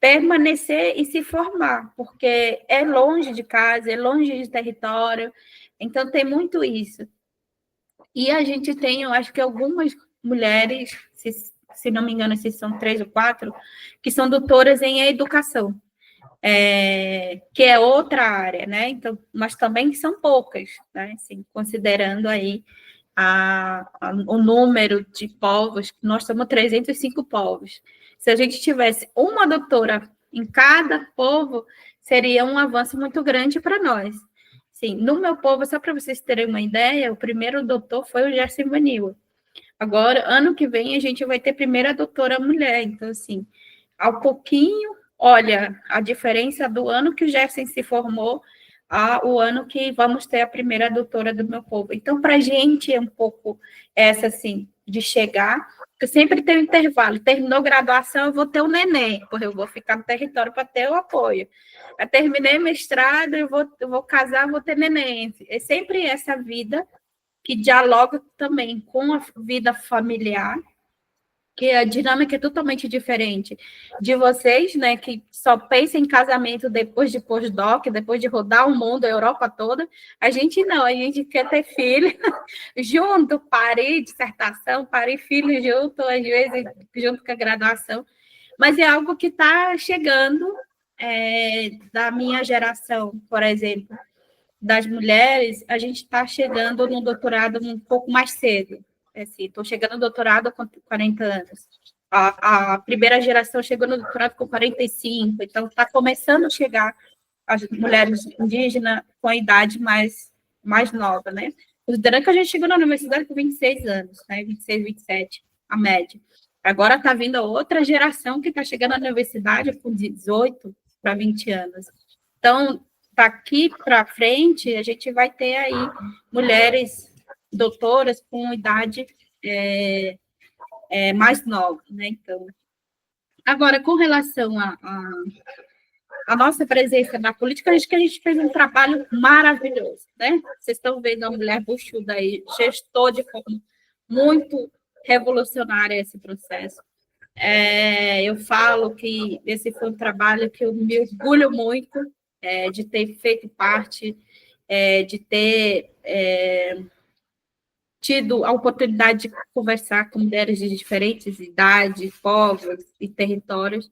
permanecer e se formar, porque é longe de casa, é longe de território, então tem muito isso. E a gente tem, eu acho que algumas mulheres, se não me engano, se são 3 ou 4, que são doutoras em educação, que é outra área, né? Então, mas também são poucas, né? Assim, considerando aí o número de povos, nós somos 305 povos. Se a gente tivesse uma doutora em cada povo, seria um avanço muito grande para nós. Sim, no meu povo, só para vocês terem uma ideia, o primeiro doutor foi o Gerson Vanilla. Agora, ano que vem, a gente vai ter primeira doutora mulher. Então, assim, ao pouquinho, olha, a diferença do ano que o Gerson se formou ao ano que vamos ter a primeira doutora do meu povo. Então, para a gente é um pouco essa, assim, de chegar, porque sempre tem um intervalo. Terminou graduação, eu vou ter o neném, porque eu vou ficar no território para ter o apoio. Eu terminei mestrado, eu vou casar, vou ter neném. É sempre essa vida que dialoga também com a vida familiar, que a dinâmica é totalmente diferente de vocês, né, que só pensam em casamento depois de pós-doc, depois de rodar o mundo, a Europa toda. A gente não, a gente quer ter filho junto, parir dissertação, parir filho junto, às vezes junto com a graduação, mas é algo que está chegando da minha geração, por exemplo, das mulheres, a gente está chegando no doutorado um pouco mais cedo. Estou chegando no doutorado com 40 anos. A primeira geração chegou no doutorado com 45, então está começando a chegar as mulheres indígenas com a idade mais nova, né? Considerando que a gente chegou na universidade com 26 anos, né? 26, 27, a média. Agora está vindo a outra geração que está chegando na universidade com 18 para 20 anos. Então, daqui para frente, a gente vai ter aí mulheres doutoras com idade mais nova, né? Então, agora, com relação à nossa presença na política, acho que a gente fez um trabalho maravilhoso, né? Vocês estão vendo a mulher buchuda aí, gestou de forma muito revolucionária esse processo. Eu falo que esse foi um trabalho que eu me orgulho muito de ter feito parte, de ter tido a oportunidade de conversar com mulheres de diferentes idades, povos e territórios,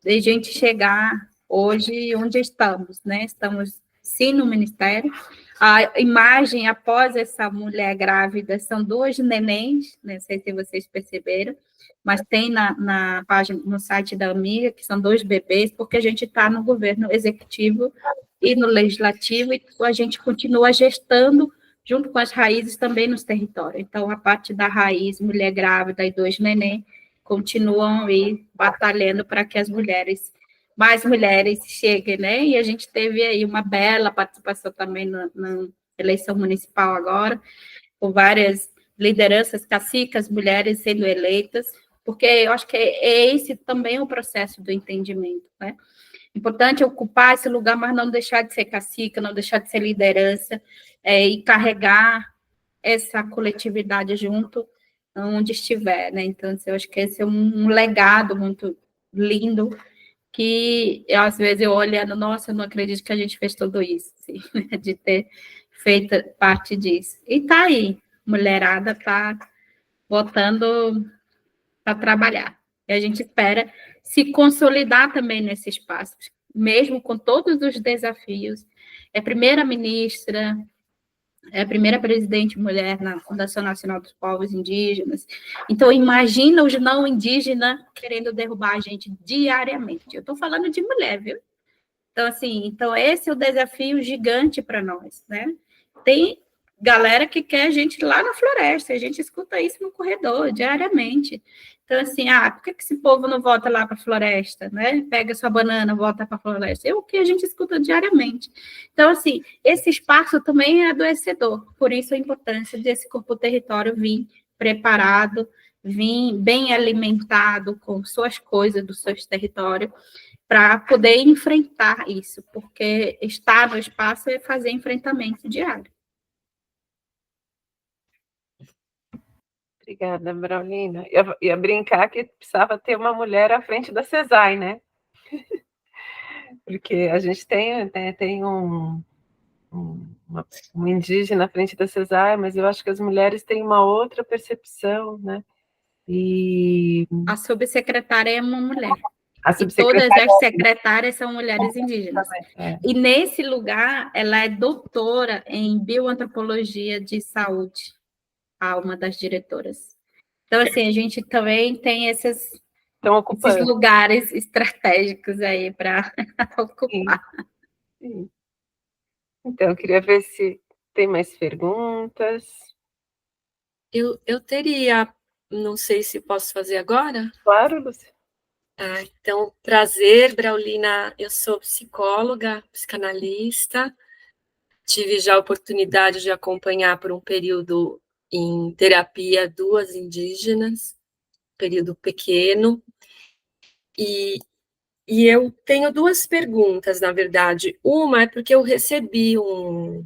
de a gente chegar hoje onde estamos, né? Estamos, sim, no Ministério. A imagem após essa mulher grávida são 2 nenéns, não sei se vocês perceberam, mas tem na página, no site da Amiga, que são 2 bebês, porque a gente está no governo executivo e no legislativo, e a gente continua gestando junto com as raízes também nos territórios. Então, a parte da raiz, mulher grávida e 2 neném, continuam aí batalhando para que mais mulheres cheguem, né? E a gente teve aí uma bela participação também na eleição municipal agora, com várias lideranças, caciques, mulheres sendo eleitas. porque eu acho que é esse também o processo do entendimento, né? Importante é ocupar esse lugar, mas não deixar de ser cacique, não deixar de ser liderança, e carregar essa coletividade junto onde estiver, né? Então, assim, eu acho que esse é um legado muito lindo, que às vezes eu olhando, nossa, eu não acredito que a gente fez tudo isso, assim, né? De ter feito parte disso. E tá aí, mulherada tá botando para trabalhar. E a gente espera se consolidar também nesse espaço, mesmo com todos os desafios. É primeira-ministra, é a primeira presidente mulher na Fundação Nacional dos Povos Indígenas. Então, imagina os não indígenas querendo derrubar a gente diariamente. Eu estou falando de mulher, viu? Então, assim, esse é o desafio gigante para nós, né? Tem galera que quer a gente lá na floresta, a gente escuta isso no corredor diariamente. Então, assim, por que esse povo não volta lá para a floresta, né? Pega sua banana, volta para a floresta. É o que a gente escuta diariamente. Então, assim, esse espaço também é adoecedor. Por isso a importância desse corpo território vir preparado, vir bem alimentado com suas coisas do seu território, para poder enfrentar isso, porque estar no espaço é fazer enfrentamento diário. Obrigada, Braulina. Eu ia brincar que precisava ter uma mulher à frente da CESAI, né? Porque a gente tem um indígena à frente da CESAI, mas eu acho que as mulheres têm uma outra percepção, né? E a subsecretária é uma mulher. E todas as secretárias são mulheres indígenas. É. E nesse lugar, ela é doutora em bioantropologia de saúde, uma das diretoras. Então, assim, a gente também tem esses lugares estratégicos aí para ocupar. Sim. Então, eu queria ver se tem mais perguntas. Eu teria, não sei se posso fazer agora. Claro, Lúcia. Então, prazer, Braulina, eu sou psicóloga, psicanalista, tive já a oportunidade de acompanhar por um período em terapia 2 indígenas, período pequeno, e eu tenho 2 perguntas, na verdade. Uma é porque eu recebi um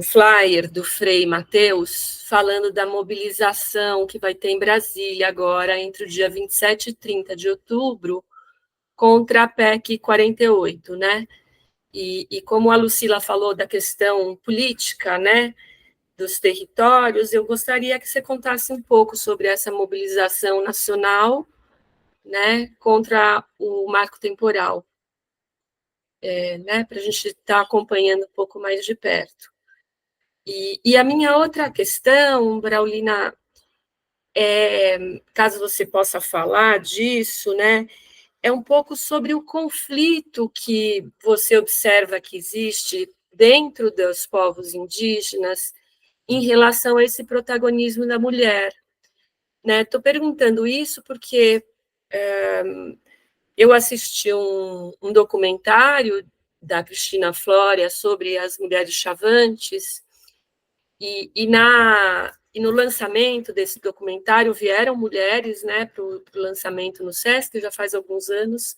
flyer do Frei Mateus falando da mobilização que vai ter em Brasília agora, entre o dia 27 e 30 de outubro, contra a PEC 48, né? E como a Lucila falou da questão política, né, dos territórios, eu gostaria que você contasse um pouco sobre essa mobilização nacional, né, contra o marco temporal, né, para a gente estar acompanhando um pouco mais de perto. E a minha outra questão, Braulina, caso você possa falar disso, né, é um pouco sobre o conflito que você observa que existe dentro dos povos indígenas em relação a esse protagonismo da mulher. Estou perguntando isso porque eu assisti um documentário da Cristina Flória sobre as mulheres chavantes, e no lançamento desse documentário vieram mulheres, né, para o lançamento no SESC, já faz alguns anos,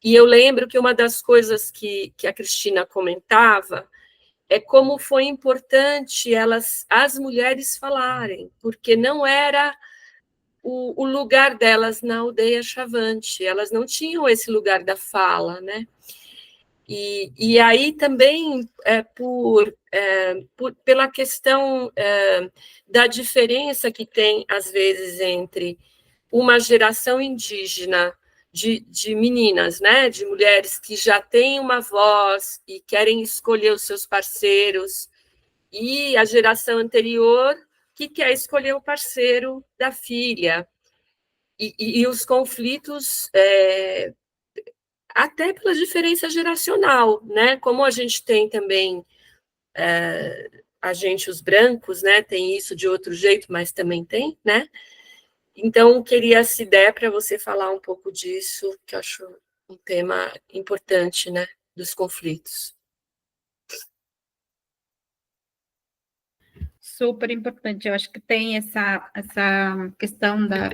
e eu lembro que uma das coisas que a Cristina comentava é como foi importante as mulheres falarem, porque não era o lugar delas na aldeia chavante, elas não tinham esse lugar da fala, né? E aí também pela questão da diferença que tem, às vezes, entre uma geração indígena de meninas, né, de mulheres que já têm uma voz e querem escolher os seus parceiros, e a geração anterior que quer escolher o parceiro da filha. E os conflitos até pela diferença geracional, né? Como a gente tem também os brancos, né? Tem isso de outro jeito, mas também tem, né? Então, queria, se der, para você falar um pouco disso, que eu acho um tema importante, né? Dos conflitos. super importante. Eu acho que tem essa questão da...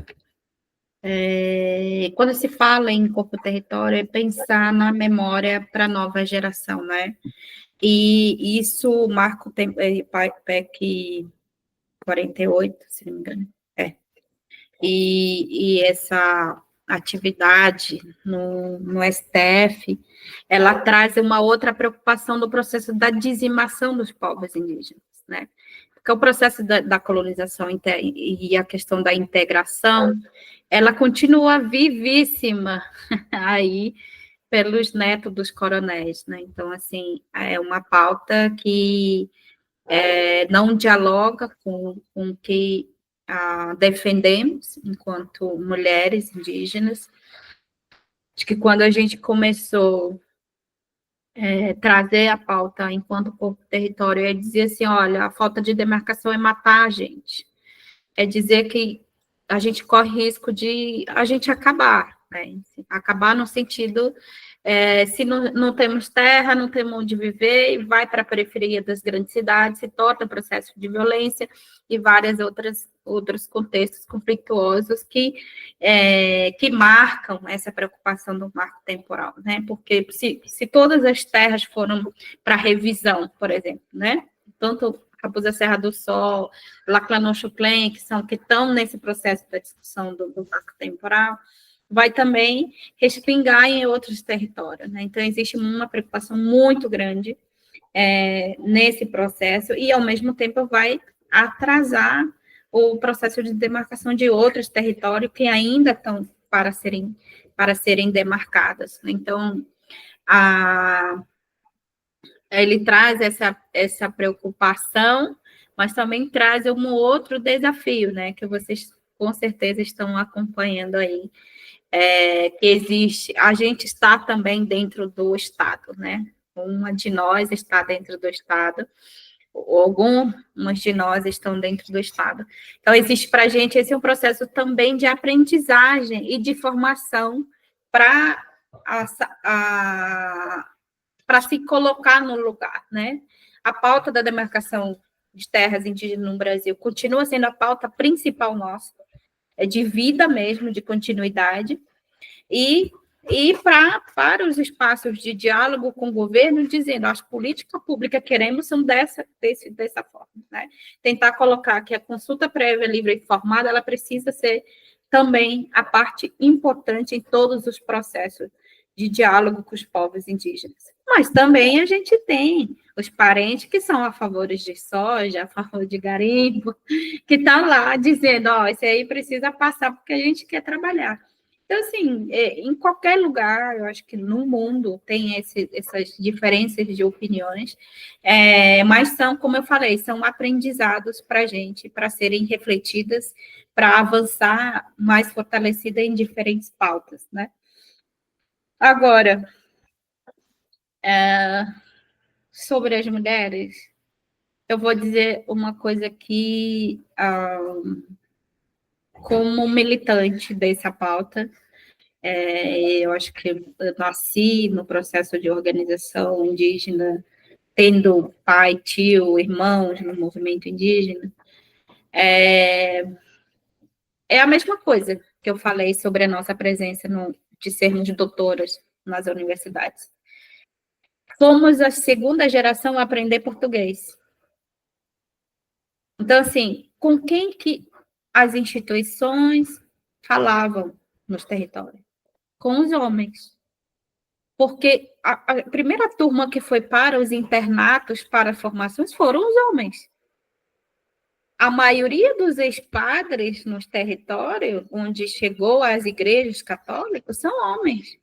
quando se fala em corpo-território, é pensar na memória para a nova geração, né? E isso marca o tempo, PEC 48, se não me engano. E essa atividade no STF, ela traz uma outra preocupação do processo da dizimação dos povos indígenas, né? Porque o processo da colonização e a questão da integração, ela continua vivíssima aí pelos netos dos coronéis, né? Então, assim, é uma pauta que não dialoga com o que defendemos enquanto mulheres indígenas. Acho que quando a gente começou trazer a pauta enquanto corpo território, é dizer assim, olha, a falta de demarcação é matar a gente. É dizer que a gente corre risco de a gente acabar, né? Acabar no sentido, se não temos terra, não temos onde viver, e vai para a periferia das grandes cidades, se torna processo de violência e vários outros contextos conflituosos que marcam essa preocupação do marco temporal, né? Porque se todas as terras foram para revisão, por exemplo, né? Tanto Raposa Serra do Sol, Laclanô-Chuclen, que estão nesse processo da discussão do marco temporal, vai também respingar em outros territórios, né? Então, existe uma preocupação muito grande nesse processo e, ao mesmo tempo, vai atrasar o processo de demarcação de outros territórios que ainda estão para serem demarcados. Então, ele traz essa preocupação, mas também traz um outro desafio, né, que vocês com certeza estão acompanhando aí, que existe, a gente está também dentro do Estado, né, uma de nós está dentro do Estado, algumas de nós estão dentro do Estado. Então, existe para a gente esse é um processo também de aprendizagem e de formação para se colocar no lugar, né? A pauta da demarcação de terras indígenas no Brasil continua sendo a pauta principal nossa, de vida mesmo, de continuidade, e para os espaços de diálogo com o governo, dizendo as políticas públicas que queremos são dessa forma, né? Tentar colocar que a consulta prévia, livre e informada, ela precisa ser também a parte importante em todos os processos de diálogo com os povos indígenas. Mas também a gente tem os parentes que são a favor de soja, a favor de garimpo, que estão lá dizendo, esse aí precisa passar porque a gente quer trabalhar. Então, assim, em qualquer lugar, eu acho que no mundo tem essas diferenças de opiniões, mas são, como eu falei, são aprendizados para a gente, para serem refletidas, para avançar mais fortalecida em diferentes pautas, né? Agora, sobre as mulheres, eu vou dizer uma coisa que, como militante dessa pauta, eu acho que eu nasci no processo de organização indígena, tendo pai, tio, irmãos no movimento indígena, é a mesma coisa que eu falei sobre a nossa presença de sermos doutoras nas universidades. Fomos a segunda geração a aprender português. Então, assim, com quem que as instituições falavam nos territórios? Com os homens. Porque a primeira turma que foi para os internatos, para formações, foram os homens. A maioria dos ex-padres nos territórios, onde chegou às igrejas católicas, são homens.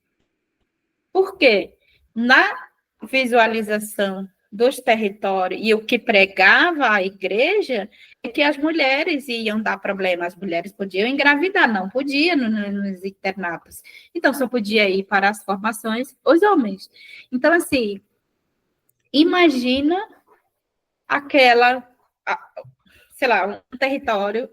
Por quê? Na visualização dos territórios e o que pregava a igreja é que as mulheres iam dar problema, as mulheres podiam engravidar, não podia nos internatos. Então, só podia ir para as formações os homens. Então, assim, imagina sei lá, um território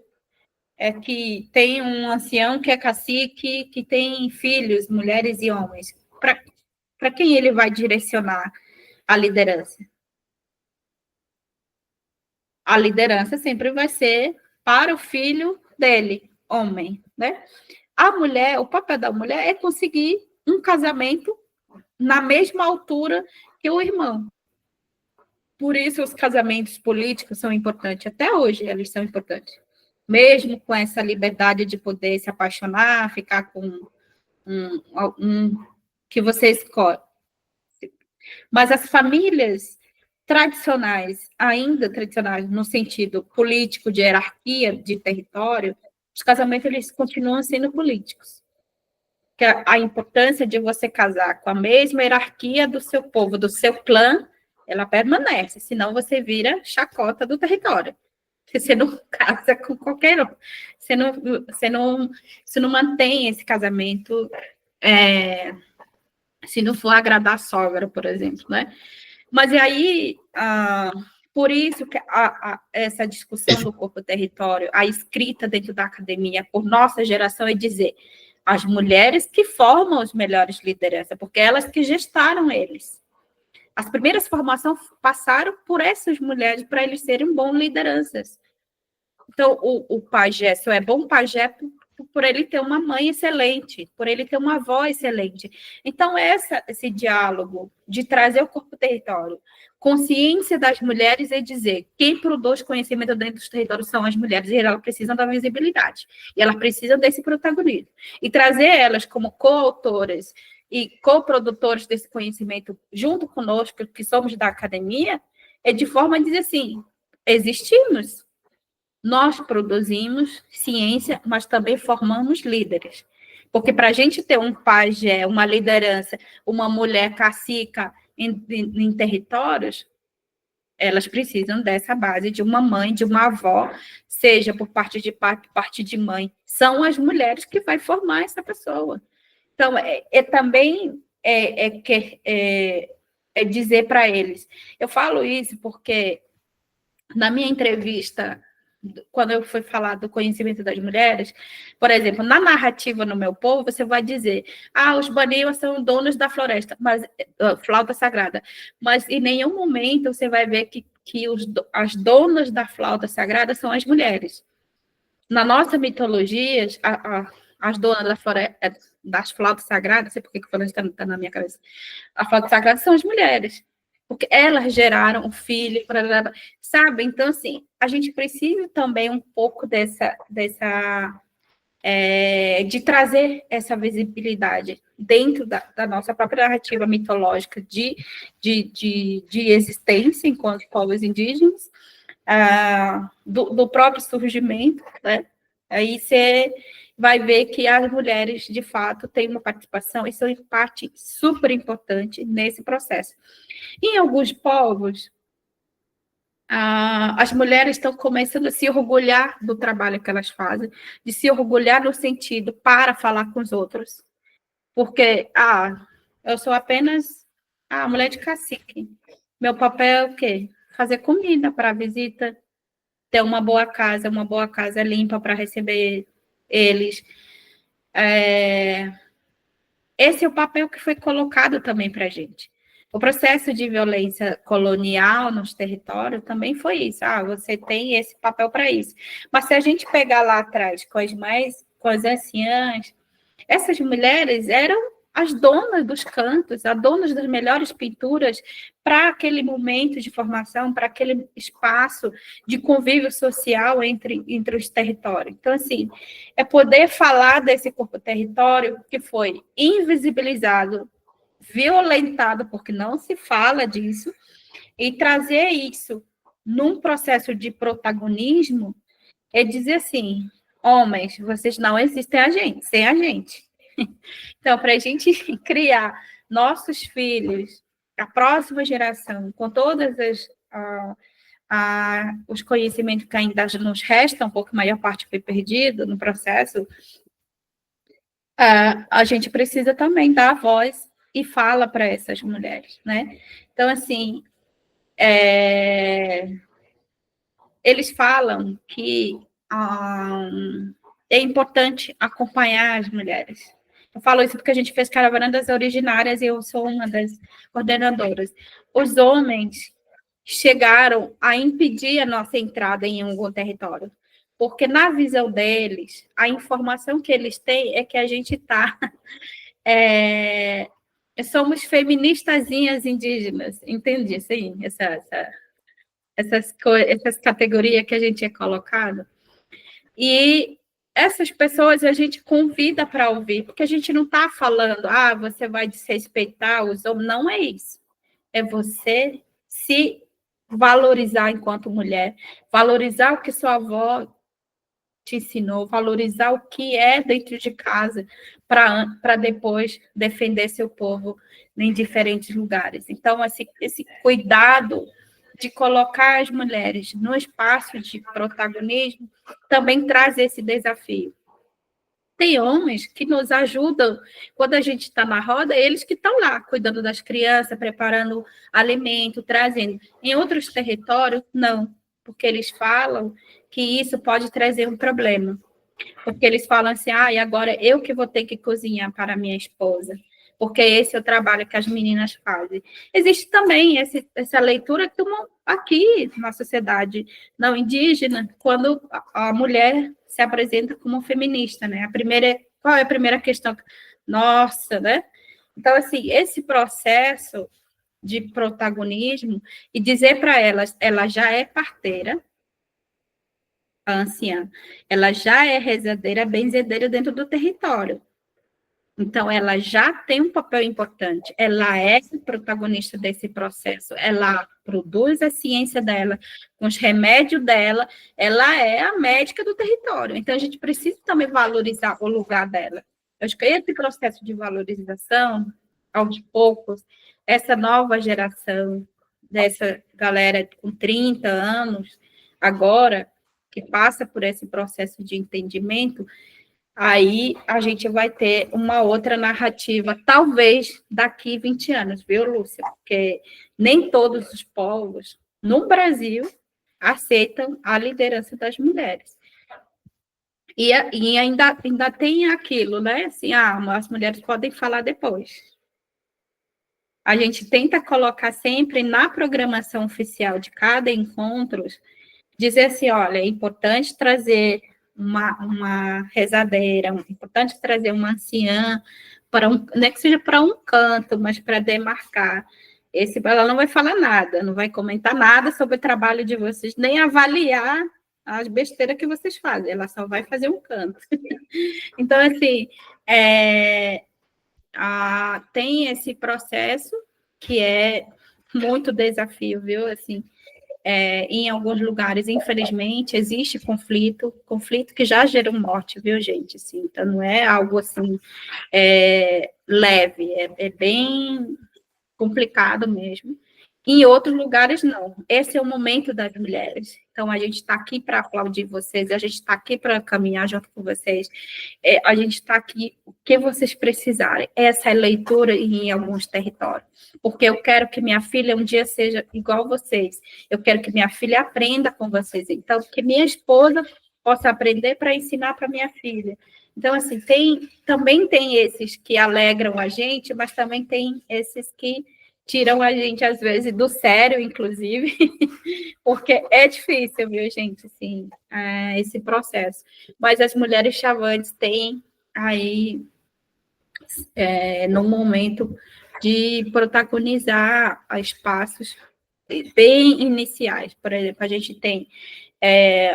que tem um ancião que é cacique, que tem filhos, mulheres e homens. Para quem ele vai direcionar a liderança? a liderança sempre vai ser para o filho dele, homem, né? A mulher, o papel da mulher é conseguir um casamento na mesma altura que o irmão. Por isso os casamentos políticos são importantes, até hoje eles são importantes. Mesmo com essa liberdade de poder se apaixonar, ficar com um que você escolhe. Mas as famílias tradicionais, ainda tradicionais no sentido político, de hierarquia, de território, os casamentos eles continuam sendo políticos. Que a importância de você casar com a mesma hierarquia do seu povo, do seu clã, ela permanece, senão você vira chacota do território. Você não casa com qualquer um. Você não mantém esse casamento, se não for agradar a sogra, por exemplo, né? Mas e aí, por isso que essa discussão do corpo-território, a escrita dentro da academia, por nossa geração, é dizer as mulheres que formam os melhores lideranças, porque elas que gestaram eles. As primeiras formações passaram por essas mulheres para eles serem bons lideranças. Então, o pajé só é bom pajé por ele ter uma mãe excelente, por ele ter uma avó excelente. Então, esse diálogo de trazer o corpo-território, consciência das mulheres e dizer quem produz conhecimento dentro dos territórios são as mulheres, e elas precisam da visibilidade, e elas precisam desse protagonismo. E trazer elas como coautoras e coprodutores desse conhecimento junto conosco, que somos da academia, é de forma a dizer assim, existimos, nós produzimos ciência, mas também formamos líderes. Porque para a gente ter um pajé, uma liderança, uma mulher cacica em territórios, elas precisam dessa base de uma mãe, de uma avó, seja por parte de pai, por parte de mãe. São as mulheres que vai formar essa pessoa. Então, também dizer para eles. Eu falo isso porque, na minha entrevista, quando eu fui falar do conhecimento das mulheres, por exemplo, na narrativa no meu povo, você vai dizer, os baniwas são donos da floresta, mas flauta sagrada. Mas em nenhum momento você vai ver que as donas da flauta sagrada são as mulheres. Na nossa mitologia, as donas das flautas sagradas, não sei por que floresta está na minha cabeça, as flautas sagradas são as mulheres. Porque elas geraram um filho, sabe? Então, assim, a gente precisa também um pouco de trazer essa visibilidade dentro da nossa própria narrativa mitológica de existência enquanto povos indígenas, do próprio surgimento, né? Aí você vai ver que as mulheres, de fato, têm uma participação e são parte super importante nesse processo. Em alguns povos, as mulheres estão começando a se orgulhar do trabalho que elas fazem, de se orgulhar no sentido para falar com os outros. Porque, eu sou apenas a mulher de cacique. Meu papel é o quê? Fazer comida para a visita, ter uma boa casa limpa para receber eles. Esse é o papel que foi colocado também para a gente. O processo de violência colonial nos territórios também foi isso. Você tem esse papel para isso. Mas se a gente pegar lá atrás com as anciãs, essas mulheres eram as donas dos cantos, as donas das melhores pinturas para aquele momento de formação, para aquele espaço de convívio social entre os territórios. Então, assim, é poder falar desse corpo-território que foi invisibilizado, violentado, porque não se fala disso, e trazer isso num processo de protagonismo é dizer assim, homens, vocês não existem sem a gente. Então, para a gente criar nossos filhos, a próxima geração, com todas os conhecimentos que ainda nos restam, porque a maior parte foi perdido no processo, a gente precisa também dar voz e fala para essas mulheres, né? Então, assim, eles falam que é importante acompanhar as mulheres. Eu falo isso porque a gente fez caravana das originárias e eu sou uma das coordenadoras. Os homens, chegaram a impedir a nossa entrada em algum território. Porque, na visão deles, a informação que eles têm é que a gente está... somos feministazinhas indígenas, entende? Assim, essas categorias que a gente é colocado. E essas pessoas a gente convida para ouvir, porque a gente não está falando, você vai desrespeitar os homens, não é isso. É você se valorizar enquanto mulher, valorizar o que sua avó te ensinou, valorizar o que é dentro de casa, para depois defender seu povo em diferentes lugares. Então, esse cuidado de colocar as mulheres no espaço de protagonismo também traz esse desafio. Tem homens que nos ajudam quando a gente está na roda, eles que estão lá, cuidando das crianças, preparando alimento, trazendo. Em outros territórios, não, porque eles falam que isso pode trazer um problema. Porque eles falam assim, e agora eu que vou ter que cozinhar para minha esposa, porque esse é o trabalho que as meninas fazem. Existe também essa leitura que aqui na sociedade não indígena, quando a mulher se apresenta como feminista, né? Qual é a primeira questão? Nossa, né? Então, assim, esse processo de protagonismo e dizer para elas, ela já é parteira, a anciã, ela já é rezadeira, benzedeira dentro do território. Então, ela já tem um papel importante, ela é protagonista desse processo, ela produz a ciência dela, com os remédios dela, ela é a médica do território. Então, a gente precisa também valorizar o lugar dela. Eu acho que esse processo de valorização, aos poucos, essa nova geração, dessa galera com 30 anos, agora, que passa por esse processo de entendimento, aí a gente vai ter uma outra narrativa, talvez daqui 20 anos, viu, Lúcia? Porque nem todos os povos no Brasil aceitam a liderança das mulheres. E ainda tem aquilo, né? Assim, as mulheres podem falar depois. A gente tenta colocar sempre na programação oficial de cada encontro, dizer assim, olha, é importante trazer uma rezadeira, é importante trazer uma anciã, não é que seja para um canto, mas para demarcar. Ela não vai falar nada, não vai comentar nada sobre o trabalho de vocês, nem avaliar as besteiras que vocês fazem, ela só vai fazer um canto. Então, assim, tem esse processo que é muito desafio, viu? Assim, em alguns lugares, infelizmente, existe conflito que já gerou morte, viu, gente? Assim, então, não é algo assim leve, é bem complicado mesmo. Em outros lugares, não. Esse é o momento das mulheres. Então, a gente está aqui para aplaudir vocês, a gente está aqui para caminhar junto com vocês, a gente está aqui o que vocês precisarem. Essa é a leitura em alguns territórios. Porque eu quero que minha filha um dia seja igual a vocês. Eu quero que minha filha aprenda com vocês. Então, que minha esposa possa aprender para ensinar para minha filha. Então, assim, também tem esses que alegram a gente, mas também tem esses que tiram a gente, às vezes, do sério, inclusive, porque é difícil, viu, gente, assim, esse processo. Mas as mulheres chavantes têm aí, no momento de protagonizar espaços bem iniciais. Por exemplo, a gente tem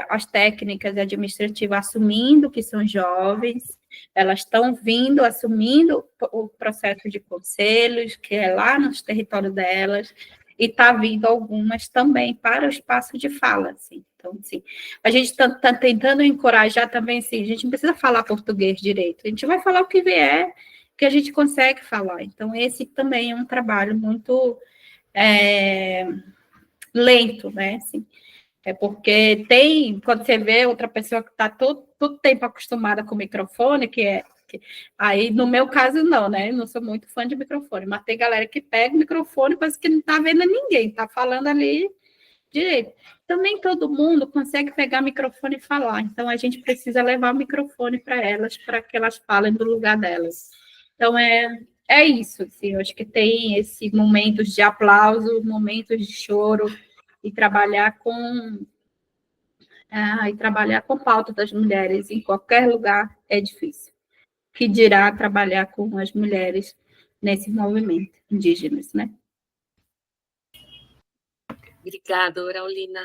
as técnicas administrativas assumindo que são jovens, elas estão vindo, assumindo o processo de conselhos, que é lá nos territórios delas, e está vindo algumas também para o espaço de fala, assim. Então, assim, a gente está tentando encorajar também, assim, a gente não precisa falar português direito, a gente vai falar o que vier, que a gente consegue falar. Então, esse também é um trabalho muito lento, né, assim, porque quando você vê outra pessoa que está todo tempo acostumada com o microfone, aí, no meu caso, não, né? Eu não sou muito fã de microfone, mas tem galera que pega o microfone e parece que não está vendo ninguém, está falando ali direito. Também todo mundo consegue pegar o microfone e falar, então a gente precisa levar o microfone para que elas falem do lugar delas. Então, é isso, assim, eu acho que tem esses momentos de aplauso, momentos de choro, e trabalhar com pauta das mulheres em qualquer lugar é difícil. Que dirá trabalhar com as mulheres nesse movimento indígenas, né? Obrigada, Auralina.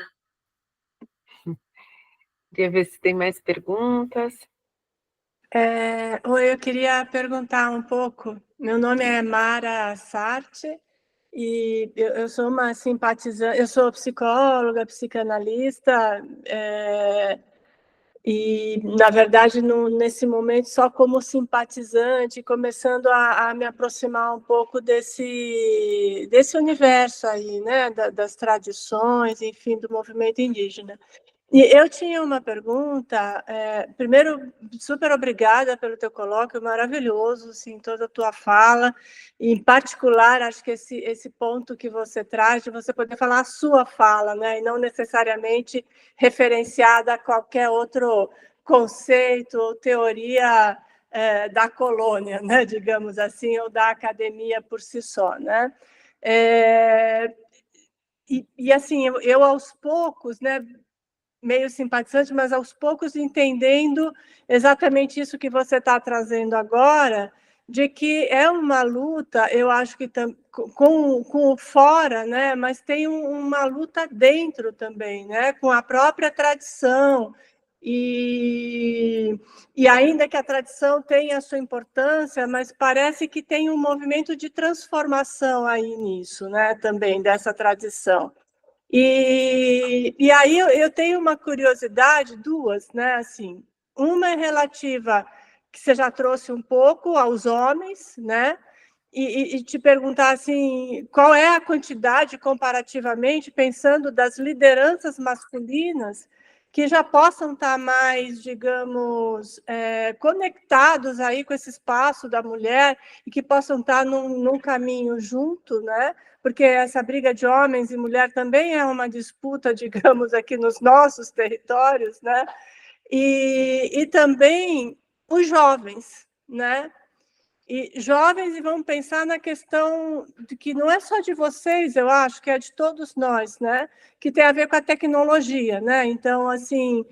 Queria ver se tem mais perguntas. Oi, eu queria perguntar um pouco. Meu nome é Mara Sarte e eu sou uma simpatizante, eu sou psicóloga, psicanalista, e, na verdade, nesse momento, só como simpatizante, começando a me aproximar um pouco desse universo aí, né, das tradições, enfim, do movimento indígena. E eu tinha uma pergunta, primeiro, super obrigada pelo teu colóquio, maravilhoso, assim, toda a tua fala, e em particular, acho que esse ponto que você traz, de você poder falar a sua fala, né, e não necessariamente referenciada a qualquer outro conceito ou teoria da colônia, né, digamos assim, ou da academia por si só, né. E assim, eu aos poucos, né, meio simpatizante, mas aos poucos entendendo exatamente isso que você está trazendo agora, de que é uma luta, eu acho que com o fora, né, mas tem uma luta dentro também, né, com a própria tradição, e ainda que a tradição tenha a sua importância, mas parece que tem um movimento de transformação aí nisso, né, também, dessa tradição. E aí eu tenho uma curiosidade, duas, né? Assim, uma é relativa, que você já trouxe um pouco, aos homens, né? E te perguntar assim, qual é a quantidade, comparativamente, pensando das lideranças masculinas, que já possam estar mais, digamos, conectados aí com esse espaço da mulher e que possam estar num caminho junto, né? Porque essa briga de homens e mulher também é uma disputa, digamos, aqui nos nossos territórios, né? E também os jovens, né? E jovens, e vamos pensar na questão de que não é só de vocês, eu acho, que é de todos nós, né? Que tem a ver com a tecnologia, né? Então, assim,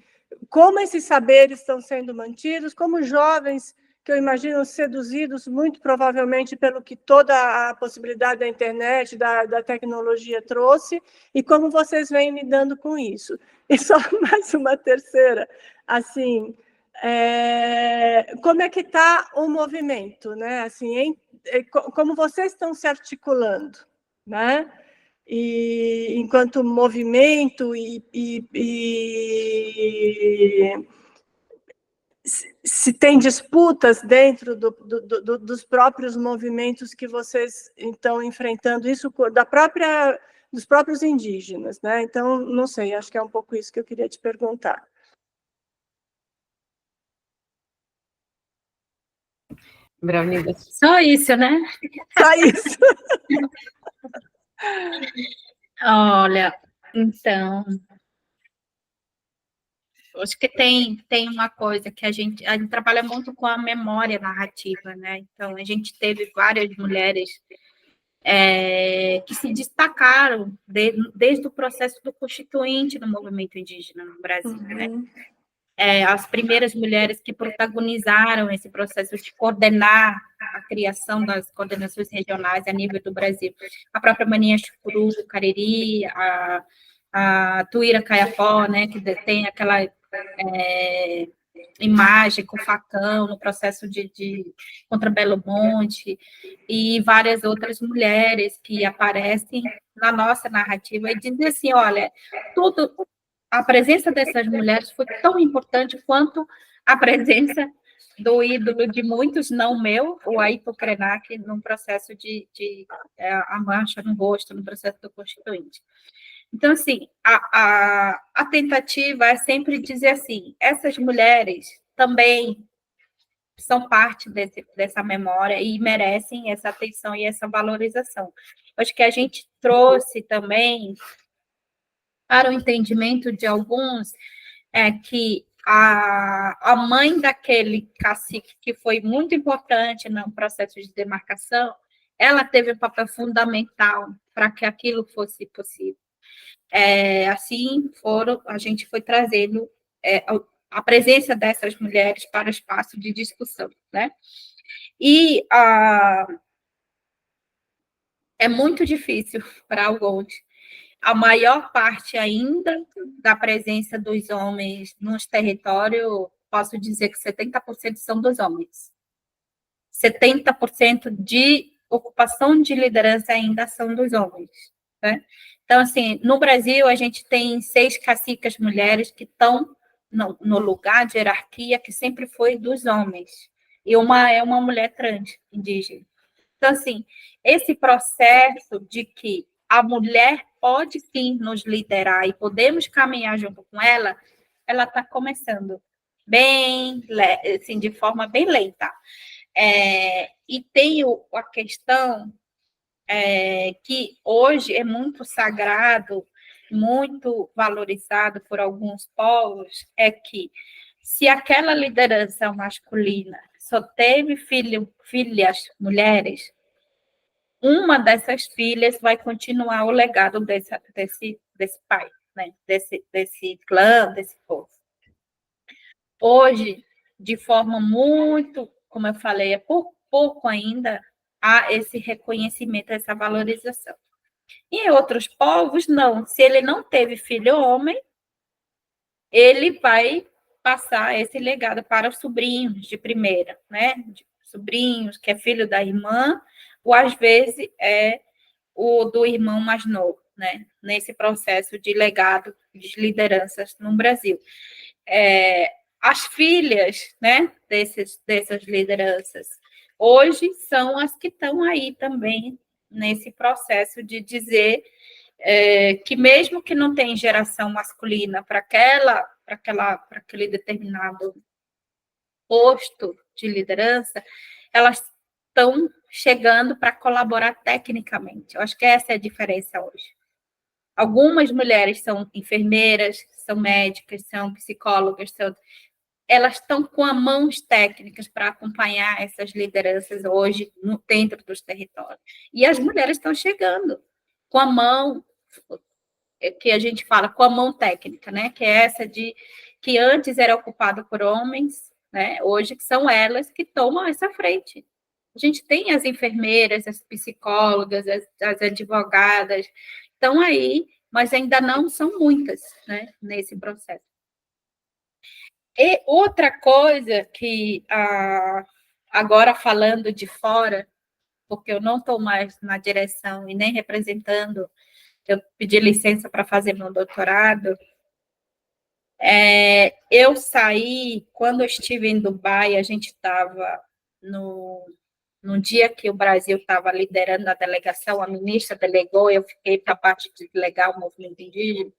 como esses saberes estão sendo mantidos, como jovens, que eu imagino seduzidos muito provavelmente pelo que toda a possibilidade da internet, da tecnologia trouxe, e como vocês vêm lidando com isso. E só mais uma terceira, assim, como é que está o movimento, né? Assim, como vocês estão se articulando, né? E enquanto movimento se tem disputas dentro dos próprios movimentos que vocês estão enfrentando, isso dos próprios indígenas, né? Então, não sei, acho que é um pouco isso que eu queria te perguntar. Braunilda. Só isso, né? Só isso. Olha, então, acho que tem uma coisa que a gente trabalha muito com a memória narrativa, né? Então, a gente teve várias mulheres que se destacaram desde o processo do constituinte no movimento indígena no Brasil, né? As primeiras mulheres que protagonizaram esse processo de coordenar a criação das coordenações regionais a nível do Brasil. A própria Maninha Chucuru, Cariri, a Tuíra Caiapó, né, que tem aquela imagem com facão no processo de contra Belo Monte, e várias outras mulheres que aparecem na nossa narrativa e dizem assim, olha, a presença dessas mulheres foi tão importante quanto a presença do ídolo de muitos, não meu, o Ayrton Krenak, no processo a mancha no rosto, no processo do Constituinte. Então, assim, a tentativa é sempre dizer assim, essas mulheres também são parte dessa memória e merecem essa atenção e essa valorização. Acho que a gente trouxe também para o entendimento de alguns que a mãe daquele cacique que foi muito importante no processo de demarcação, ela teve um papel fundamental para que aquilo fosse possível. Assim a gente foi trazendo a presença dessas mulheres para o espaço de discussão, né? E é muito difícil para alguns. A maior parte ainda da presença dos homens nos territórios, posso dizer que 70% são dos homens. 70% de ocupação de liderança ainda são dos homens, né? Então, assim, no Brasil, a gente tem 6 cacicas mulheres que estão no lugar de hierarquia que sempre foi dos homens. E uma é uma mulher trans, indígena. Então, assim, esse processo de que a mulher pode sim nos liderar e podemos caminhar junto com ela está começando bem, assim, de forma bem lenta. E tem a questão que hoje é muito sagrado, muito valorizado por alguns povos, é que se aquela liderança masculina só teve filhas mulheres, uma dessas filhas vai continuar o legado desse pai, né? desse clã, desse povo. Hoje, de forma muito, como eu falei, por pouco ainda, há esse reconhecimento, essa valorização. Em outros povos, não. Se ele não teve filho homem, ele vai passar esse legado para os sobrinhos de primeira, né? Sobrinhos, que é filho da irmã, ou às vezes é o do irmão mais novo, né? Nesse processo de legado de lideranças no Brasil. As filhas, né, dessas lideranças, hoje são as que estão aí também nesse processo de dizer que mesmo que não tenha geração masculina para aquele determinado posto de liderança, elas estão chegando para colaborar tecnicamente. Eu acho que essa é a diferença hoje. Algumas mulheres são enfermeiras, são médicas, são psicólogas, elas estão com as mãos técnicas para acompanhar essas lideranças hoje dentro dos territórios. E as mulheres estão chegando com a mão, que a gente fala, com a mão técnica, né? Que é essa que antes era ocupada por homens, né? Hoje são elas que tomam essa frente. A gente tem as enfermeiras, as psicólogas, as advogadas, estão aí, mas ainda não são muitas, né? Nesse processo. E outra coisa que, agora falando de fora, porque eu não estou mais na direção e nem representando, eu pedi licença para fazer meu doutorado, eu saí, quando eu estive em Dubai, a gente estava no dia que o Brasil estava liderando a delegação, a ministra delegou, eu fiquei para a parte de delegar o movimento indígena.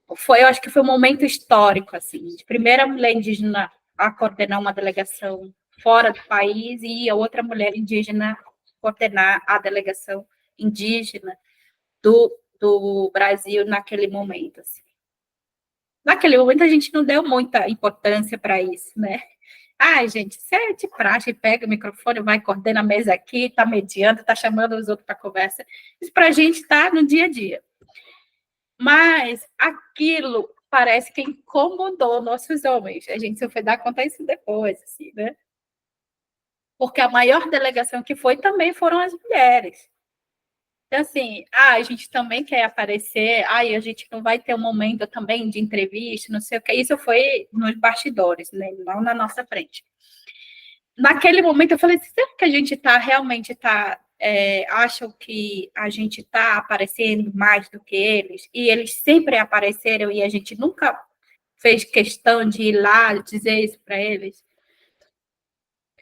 Eu acho que foi um momento histórico, assim, de primeira mulher indígena a coordenar uma delegação fora do país e a outra mulher indígena coordenar a delegação indígena do Brasil naquele momento. Assim. Naquele momento, a gente não deu muita importância para isso, né? Gente, você é de praxe, pega o microfone, vai, coordena a mesa aqui, está mediando, está chamando os outros para conversa. Isso para a gente está no dia a dia. Mas aquilo parece que incomodou nossos homens. A gente só foi dar conta disso depois, assim, né? Porque a maior delegação que foi também foram as mulheres. Então, assim, a gente também quer aparecer, a gente não vai ter um momento também de entrevista, não sei o que. Isso foi nos bastidores, né? Não na nossa frente. Naquele momento, eu falei, será que a gente realmente acham que a gente está aparecendo mais do que eles? E eles sempre apareceram e a gente nunca fez questão de ir lá dizer isso para eles?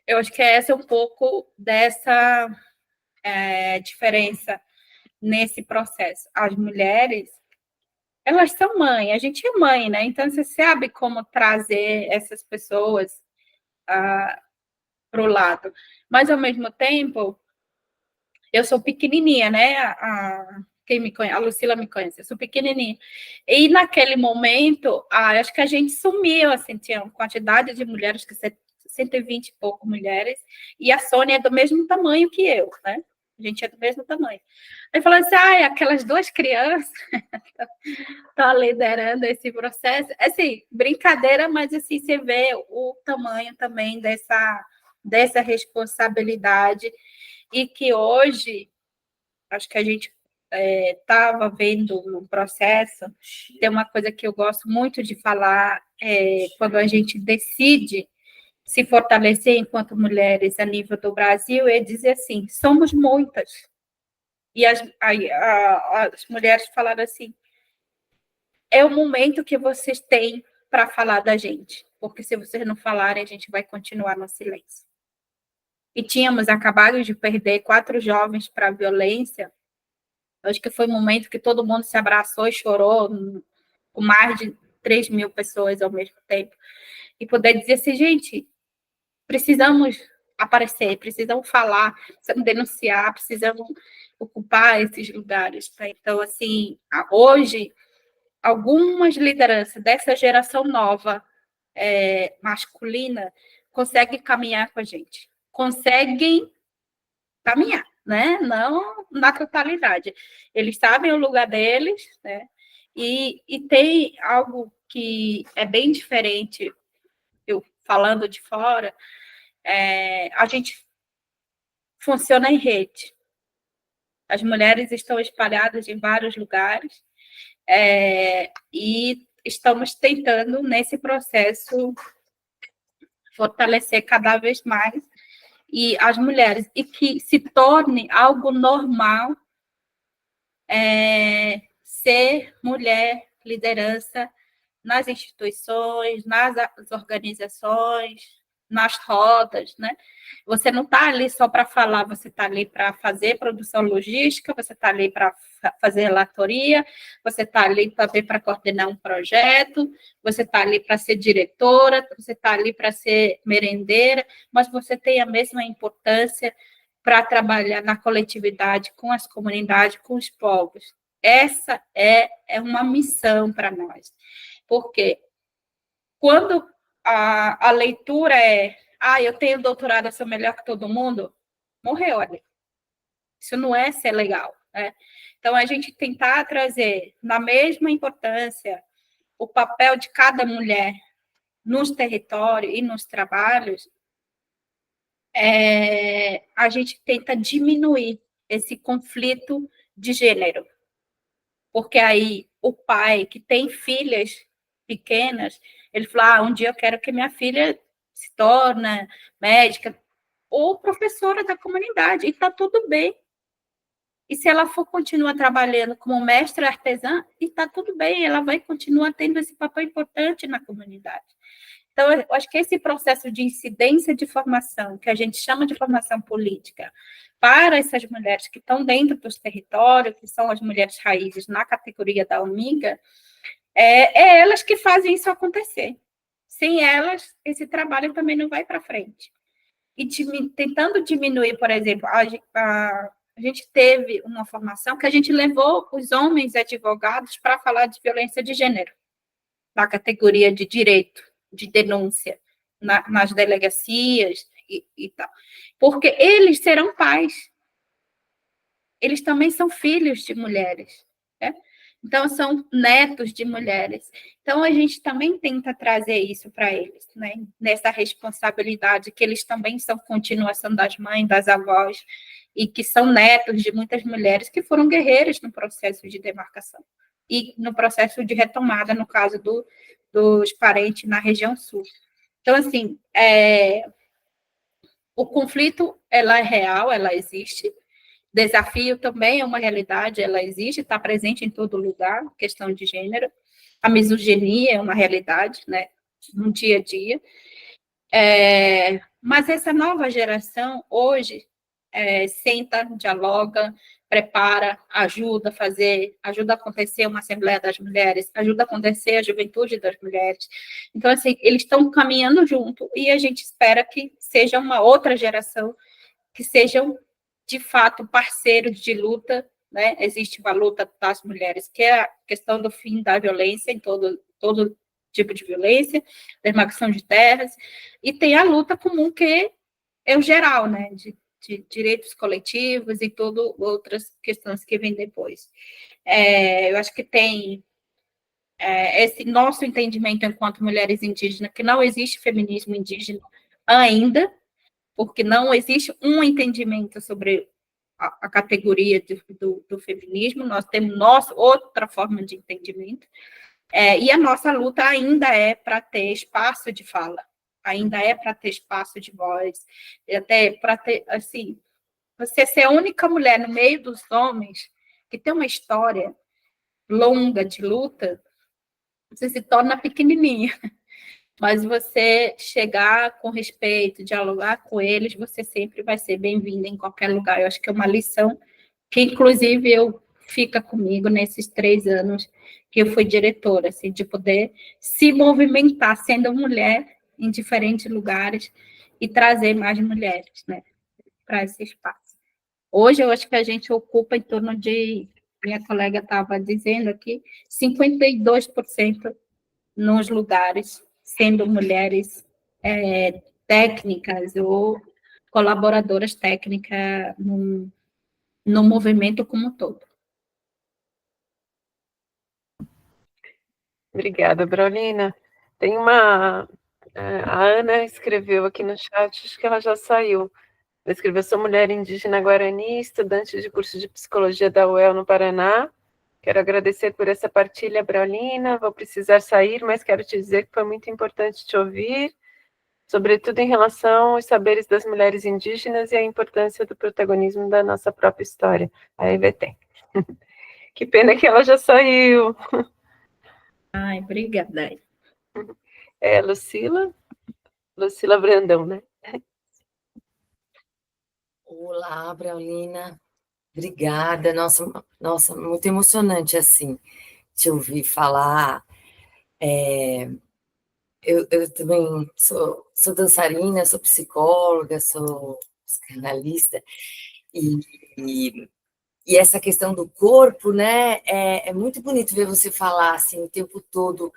Eu acho que essa é um pouco dessa diferença nesse processo. As mulheres, elas são mãe, a gente é mãe, né? Então, você sabe como trazer essas pessoas para o lado. Mas, ao mesmo tempo, eu sou pequenininha, né? Quem me conhece, a Lucila me conhece, eu sou pequenininha. E, naquele momento, acho que a gente sumiu, assim, tinha uma quantidade de mulheres, 120 e pouco mulheres, e a Sônia é do mesmo tamanho que eu, né? a gente é do mesmo tamanho. Aí falou assim, ah, aquelas 2 crianças estão liderando esse processo. Assim, brincadeira, mas assim, você vê o tamanho também dessa responsabilidade, e que hoje, acho que a gente estava vendo no processo, tem uma coisa que eu gosto muito de falar, quando a gente decide se fortalecer enquanto mulheres a nível do Brasil, é dizer assim, somos muitas. E as mulheres falaram assim, é o momento que vocês têm para falar da gente, porque se vocês não falarem, a gente vai continuar no silêncio. E tínhamos acabado de perder 4 jovens para a violência. Acho que foi um momento que todo mundo se abraçou e chorou, com mais de 3.000 pessoas ao mesmo tempo. E poder dizer assim, gente, precisamos aparecer, precisamos falar, precisamos denunciar, precisamos ocupar esses lugares. Tá? Então, assim, hoje, algumas lideranças dessa geração nova, masculina, conseguem caminhar com a gente. Conseguem caminhar, né? Não na totalidade. Eles sabem o lugar deles, né? E tem algo que é bem diferente, eu falando de fora, a gente funciona em rede. As mulheres estão espalhadas em vários lugares, e estamos tentando, nesse processo, fortalecer cada vez mais e as mulheres, e que se torne algo normal ser mulher, liderança nas instituições, nas organizações, nas rodas, né? Você não está ali só para falar, você está ali para fazer produção logística, você está ali para fazer relatoria, você está ali também para coordenar um projeto, você está ali para ser diretora, você está ali para ser merendeira, mas você tem a mesma importância para trabalhar na coletividade, com as comunidades, com os povos. Essa é uma missão para nós. Porque quando a leitura eu tenho doutorado, eu sou melhor que todo mundo, morreu ali. Isso não é ser legal, né? Então, a gente tentar trazer na mesma importância o papel de cada mulher nos territórios e nos trabalhos, a gente tenta diminuir esse conflito de gênero. Porque aí o pai que tem filhas pequenas, ele falou, um dia eu quero que minha filha se torne médica ou professora da comunidade, e está tudo bem. E se ela for continuar trabalhando como mestra artesã, e está tudo bem, ela vai continuar tendo esse papel importante na comunidade. Então, eu acho que esse processo de incidência de formação, que a gente chama de formação política, para essas mulheres que estão dentro dos territórios, que são as mulheres raízes na categoria da Amiga, é elas que fazem isso acontecer. Sem elas, esse trabalho também não vai para frente. E tentando diminuir, por exemplo, a gente teve uma formação que a gente levou os homens advogados para falar de violência de gênero, na categoria de direito, de denúncia, nas delegacias e tal. Porque eles serão pais. Eles também são filhos de mulheres, né? Então, são netos de mulheres. Então, a gente também tenta trazer isso para eles, né? Nessa responsabilidade, que eles também são continuação das mães, das avós, e que são netos de muitas mulheres que foram guerreiras no processo de demarcação e no processo de retomada, no caso dos parentes na região sul. Então, assim, o conflito, ela é real, ela existe. Desafio também é uma realidade, ela existe, está presente em todo lugar, questão de gênero. A misoginia é uma realidade, né, no dia a dia. Mas essa nova geração, hoje, senta, dialoga, prepara, ajuda a acontecer uma Assembleia das Mulheres, ajuda a acontecer a Juventude das Mulheres. Então, assim, eles estão caminhando junto, e a gente espera que seja uma outra geração, que sejam de fato, parceiros de luta, né? Existe uma luta das mulheres, que é a questão do fim da violência, em todo tipo de violência, demarcação de terras, e tem a luta comum, que é o geral, né? De de direitos coletivos e todas outras questões que vêm depois. Eu acho que tem esse nosso entendimento enquanto mulheres indígenas, que não existe feminismo indígena ainda, porque não existe um entendimento sobre a categoria do feminismo, nós temos outra forma de entendimento, e a nossa luta ainda é para ter espaço de fala, ainda é para ter espaço de voz, até para ter, assim, você ser a única mulher no meio dos homens que tem uma história longa de luta, você se torna pequenininha. Mas você chegar com respeito, dialogar com eles, você sempre vai ser bem-vinda em qualquer lugar. Eu acho que é uma lição que, inclusive, fica comigo nesses 3 anos que eu fui diretora, assim, de poder se movimentar sendo mulher em diferentes lugares e trazer mais mulheres, né, para esse espaço. Hoje, eu acho que a gente ocupa em torno de, minha colega estava dizendo aqui, 52% nos lugares, sendo mulheres técnicas ou colaboradoras técnicas no movimento como um todo. Obrigada, Braulina. Tem a Ana escreveu aqui no chat, acho que ela já saiu. Ela escreveu: sou mulher indígena guarani, estudante de curso de psicologia da UEL no Paraná. Quero agradecer por essa partilha, Braulina. Vou precisar sair, mas quero te dizer que foi muito importante te ouvir, sobretudo em relação aos saberes das mulheres indígenas e a importância do protagonismo da nossa própria história. A EVT. Que pena que ela já saiu. Ai, obrigada. Lucila Brandão, né? Olá, Braulina. Obrigada. Nossa, muito emocionante, assim, te ouvir falar. Eu também sou dançarina, sou psicóloga, sou psicanalista, e essa questão do corpo, né, é muito bonito ver você falar, assim, o tempo todo,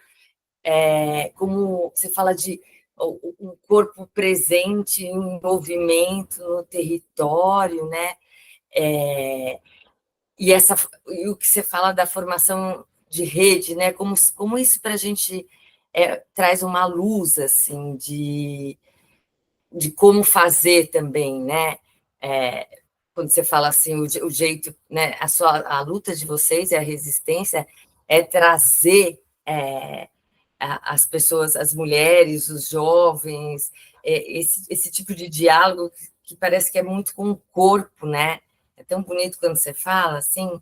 como você fala de um corpo presente em movimento no território, né, e o que você fala da formação de rede, né? Como isso para a gente traz uma luz assim de como fazer também, né? Quando você fala assim, o jeito, né? A luta de vocês e a resistência é trazer as pessoas, as mulheres, os jovens, esse tipo de diálogo que parece que é muito com o corpo, né? É tão bonito quando você fala, assim,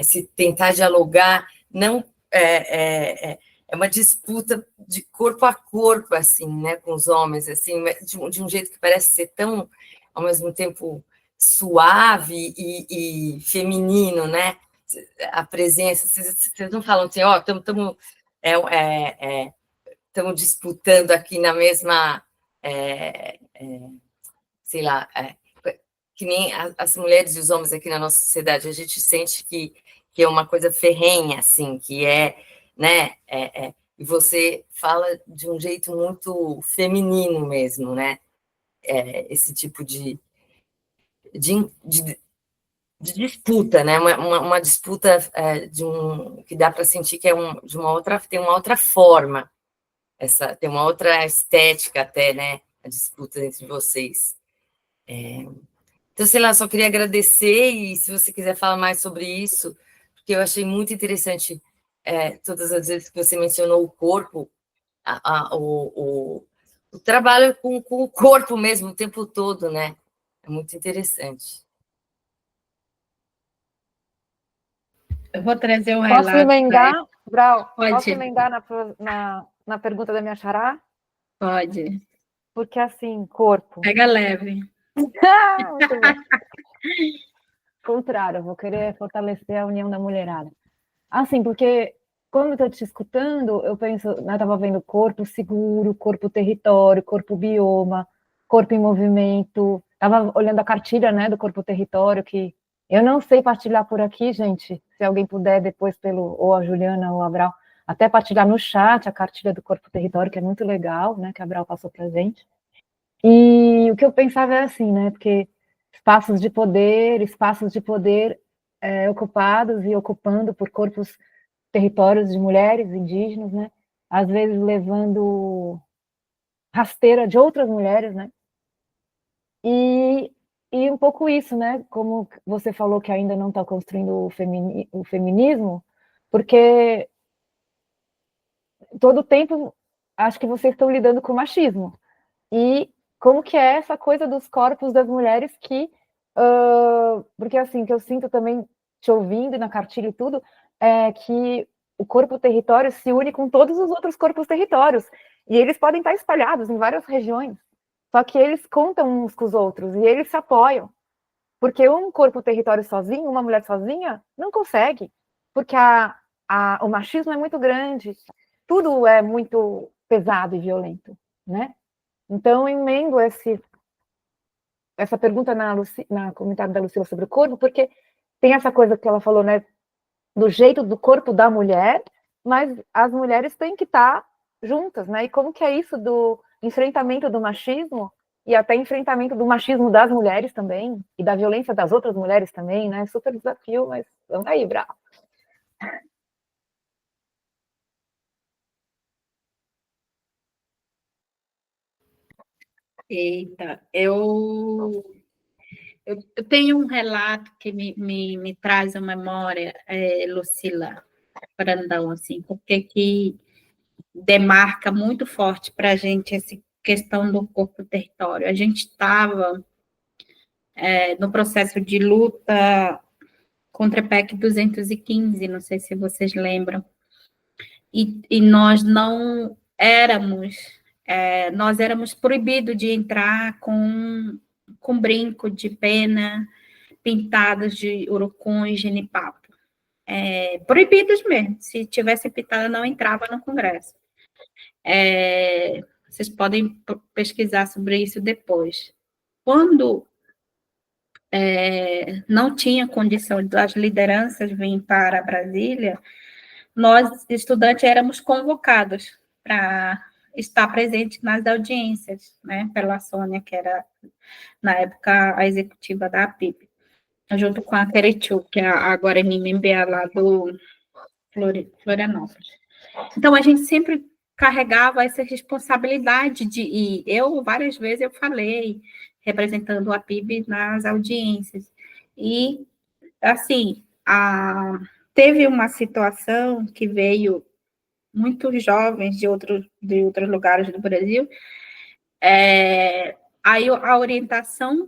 se tentar dialogar, não é uma disputa de corpo a corpo, assim, né, com os homens, assim, de um jeito que parece ser tão, ao mesmo tempo, suave e feminino, né? A presença, vocês não falam assim, ó, estamos disputando aqui na mesma, sei lá, que nem as mulheres e os homens aqui na nossa sociedade, a gente sente que é uma coisa ferrenha, assim, que né, e você fala de um jeito muito feminino mesmo, né, esse tipo de disputa, né, uma disputa que dá para sentir que tem uma outra forma, tem uma outra estética até, né, a disputa entre vocês. Então, sei lá, só queria agradecer, e se você quiser falar mais sobre isso, porque eu achei muito interessante todas as vezes que você mencionou o corpo, o trabalho com o corpo mesmo, o tempo todo, né? É muito interessante. Eu vou trazer um relato. Posso emendar, Brau? Pode. Emendar na pergunta da minha xará? Pode. Porque, assim, corpo... Pega leve. Muito bom. Contrário, eu vou querer fortalecer a união da mulherada. Assim, porque quando eu estou te escutando, eu penso, eu estava vendo corpo seguro, corpo território, corpo bioma, corpo em movimento. Estava olhando a cartilha, né, do corpo território, que eu não sei partilhar por aqui, gente. Se alguém puder depois, ou a Juliana ou a Brau, até partilhar no chat a cartilha do corpo território, que é muito legal, né, que a Brau passou para a gente. E o que eu pensava é assim, né? Porque espaços de poder ocupados e ocupando por territórios de mulheres indígenas, né? Às vezes levando rasteira de outras mulheres, né? E um pouco isso, né? Como você falou que ainda não está construindo o feminismo, porque todo tempo acho que vocês estão lidando com machismo. E como que é essa coisa dos corpos das mulheres que... porque assim, que eu sinto também, te ouvindo na cartilha e tudo, é que o corpo território se une com todos os outros corpos territórios. E eles podem estar espalhados em várias regiões. Só que eles contam uns com os outros e eles se apoiam. Porque um corpo território sozinho, uma mulher sozinha, não consegue. Porque o machismo é muito grande. Tudo é muito pesado e violento, né? Então, eu emendo essa pergunta na comentário da Lucila sobre o corpo, porque tem essa coisa que ela falou, né? Do jeito do corpo da mulher, mas as mulheres têm que estar juntas, né? E como que é isso do enfrentamento do machismo e até enfrentamento do machismo das mulheres também, e da violência das outras mulheres também, né? Super desafio, mas vamos aí, bravo. Eita, eu tenho um relato que me traz à memória, Lucila Brandão, assim, porque que demarca muito forte para a gente essa questão do corpo-território. A gente estava no processo de luta contra a PEC 215, não sei se vocês lembram, e nós não éramos, nós éramos proibidos de entrar com brinco de pena, pintados de urucum e genipapo. Proibidos mesmo. Se tivesse pintada, não entrava no Congresso. Vocês podem pesquisar sobre isso depois. Quando não tinha condição das lideranças virem para Brasília, nós, estudantes, éramos convocados para estar presente nas audiências, né, pela Sônia, que era, na época, a executiva da APIB, junto com a Querechu, que é agora é MBA lá do Florianópolis. Então, a gente sempre carregava essa responsabilidade e eu, várias vezes, eu falei, representando a PIB nas audiências. E, assim, teve uma situação que veio muitos jovens de outros lugares do Brasil, aí a orientação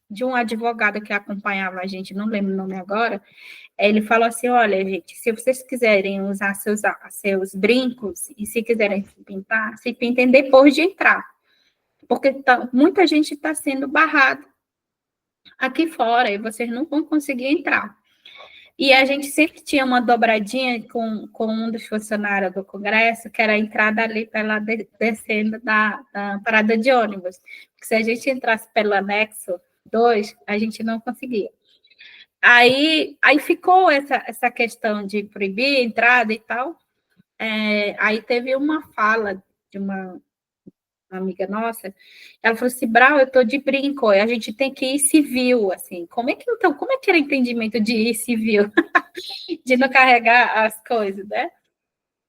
de um advogado que acompanhava a gente, não lembro o nome agora, ele falou assim, olha, gente, se vocês quiserem usar seus brincos e se quiserem se pintem depois de entrar, porque muita gente está sendo barrada aqui fora e vocês não vão conseguir entrar. E a gente sempre tinha uma dobradinha com um dos funcionários do Congresso, que era a entrada ali pela descendo da parada de ônibus, porque se a gente entrasse pelo anexo 2, a gente não conseguia. Aí ficou essa questão de proibir a entrada e tal. Aí teve uma fala de uma amiga nossa, ela falou assim, Brau, eu estou de brinco, a gente tem que ir civil, assim, como é que era o entendimento de ir civil? De não carregar as coisas, né?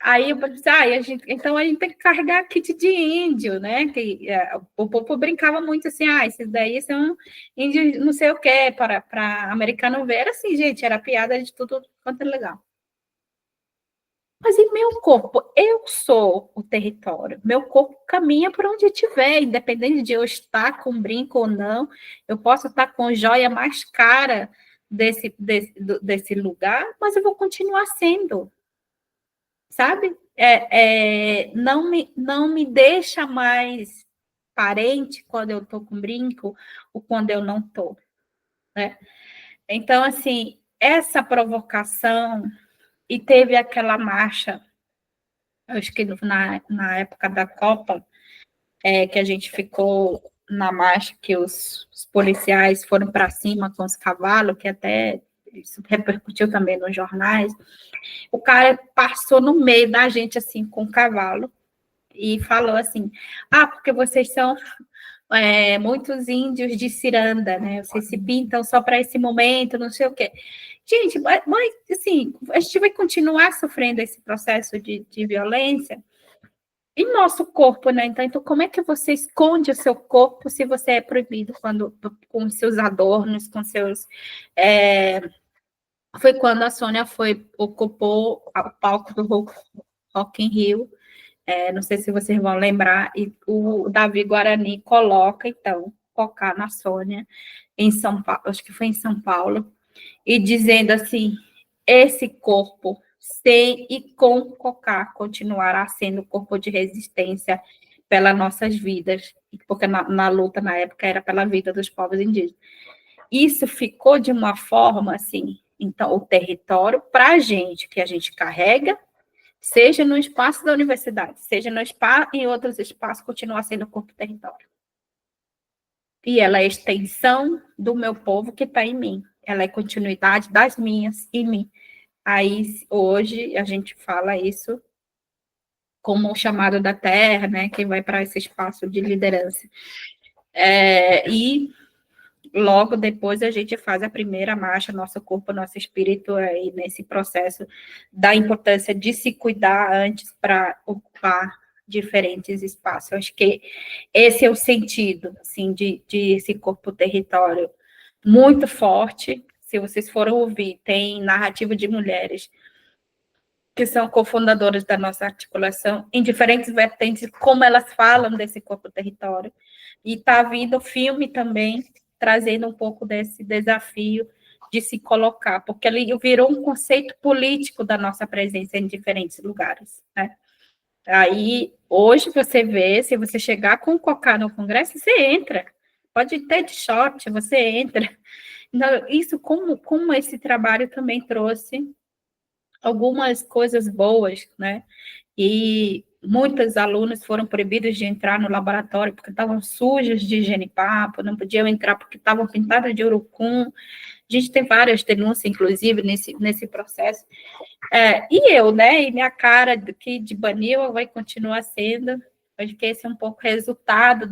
Aí eu pensei, então a gente tem que carregar kit de índio, né? Que o povo brincava muito assim, esses daí são índios não sei o quê, para americano ver, assim, gente, era piada de tudo quanto é legal. Mas em meu corpo, eu sou o território, meu corpo caminha por onde estiver, independente de eu estar com brinco ou não, eu posso estar com joia mais cara desse lugar, mas eu vou continuar sendo, sabe? Não me deixa mais parente quando eu estou com brinco ou quando eu não estou, né? Então, assim, essa provocação, e teve aquela marcha, acho que na época da Copa, que a gente ficou na marcha, que os policiais foram para cima com os cavalos, que até isso repercutiu também nos jornais. O cara passou no meio da gente, assim, com o cavalo, e falou assim, porque vocês são muitos índios de ciranda, né? Vocês se pintam só para esse momento, não sei o quê. Gente, mas assim, a gente vai continuar sofrendo esse processo de violência em nosso corpo, né? Então, como é que você esconde o seu corpo se você é proibido com seus adornos, com seus... Foi quando a Sônia ocupou o palco do Rock in Rio, não sei se vocês vão lembrar, e o Davi Guarani coloca, então, focar na Sônia, em São Paulo, acho que foi em São Paulo, e dizendo assim, esse corpo, sem e com Cocá, continuará sendo corpo de resistência pelas nossas vidas, porque na luta, na época, era pela vida dos povos indígenas. Isso ficou de uma forma, assim, então, o território, para a gente, que a gente carrega, seja no espaço da universidade, seja no espaço, em outros espaços, continua sendo corpo território. E ela é extensão do meu povo que está em mim. Ela é continuidade das minhas em mim. Aí, hoje, a gente fala isso como o chamado da terra, né? Quem vai para esse espaço de liderança. E logo depois a gente faz a primeira marcha, nosso corpo, nosso espírito, aí nesse processo da importância de se cuidar antes para ocupar diferentes espaços. Eu acho que esse é o sentido, assim, de esse corpo-território muito forte. Se vocês forem ouvir, tem narrativa de mulheres que são cofundadoras da nossa articulação, em diferentes vertentes, como elas falam desse corpo-território. E está vindo filme também, trazendo um pouco desse desafio de se colocar, porque ele virou um conceito político da nossa presença em diferentes lugares, né? Aí, hoje, você vê, se você chegar com o Cocá no Congresso, você entra. Pode ter de short, você entra. Então, isso, como esse trabalho também trouxe algumas coisas boas, né? E muitas alunas foram proibidas de entrar no laboratório porque estavam sujas de genipapo, não podiam entrar porque estavam pintadas de urucum. A gente tem várias denúncias, inclusive, nesse processo. E eu, né? E minha cara aqui de Banil vai continuar sendo. Acho que esse é um pouco resultado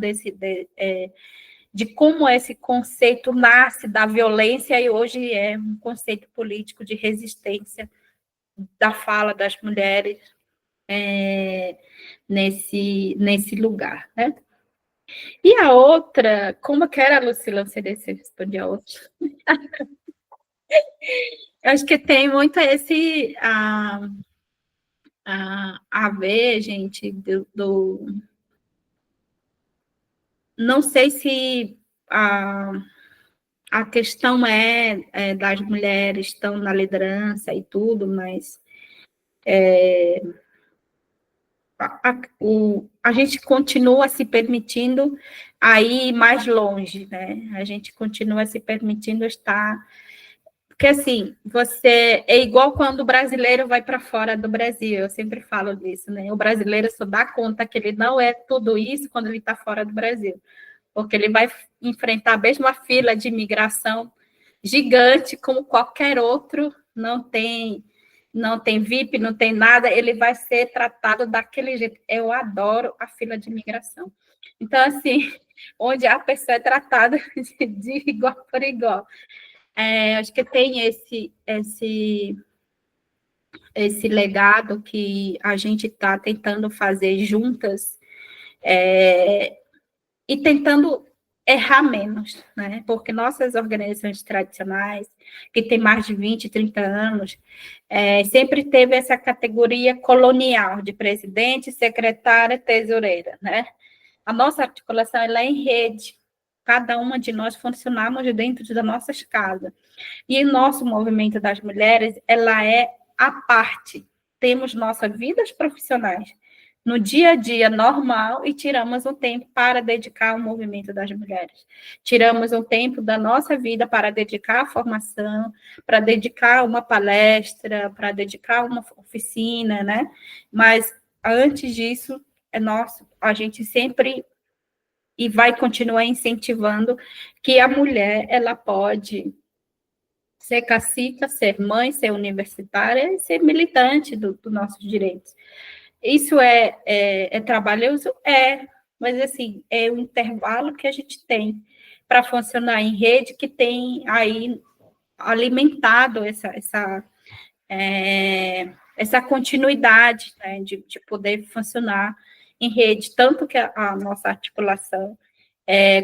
de como esse conceito nasce da violência e hoje é um conceito político de resistência da fala das mulheres nesse lugar, né? E a outra, como que era, Lucila? Não sei se eu respondi a outra. Eu acho que tem muito a ver, gente, não sei se a questão das mulheres estão na liderança e tudo, mas a gente continua se permitindo a ir mais longe, né? A gente continua se permitindo estar... Porque, assim, você... É igual quando o brasileiro vai para fora do Brasil, eu sempre falo disso, né? O brasileiro só dá conta que ele não é tudo isso quando ele está fora do Brasil, porque ele vai enfrentar a mesma fila de imigração gigante como qualquer outro, não tem VIP, não tem nada, ele vai ser tratado daquele jeito. Eu adoro a fila de imigração. Então, assim, onde a pessoa é tratada de igual por igual. Acho que tem esse legado que a gente está tentando fazer juntas e tentando errar menos, né? Porque nossas organizações tradicionais, que têm mais de 20, 30 anos, sempre teve essa categoria colonial de presidente, secretária, tesoureira, né? A nossa articulação ela é em rede, cada uma de nós funcionamos dentro das nossas casas. E o nosso movimento das mulheres, ela é à parte. Temos nossas vidas profissionais no dia a dia normal e tiramos um tempo para dedicar ao movimento das mulheres. Tiramos um tempo da nossa vida para dedicar à formação, para dedicar uma palestra, para dedicar uma oficina, né? Mas antes disso, é nosso. A gente sempre e vai continuar incentivando que a mulher ela pode ser cacica, ser mãe, ser universitária e ser militante dos nossos direitos. Isso é trabalhoso? mas, assim, é o intervalo que a gente tem para funcionar em rede, que tem aí alimentado essa continuidade, né, de poder funcionar em rede, tanto que a nossa articulação,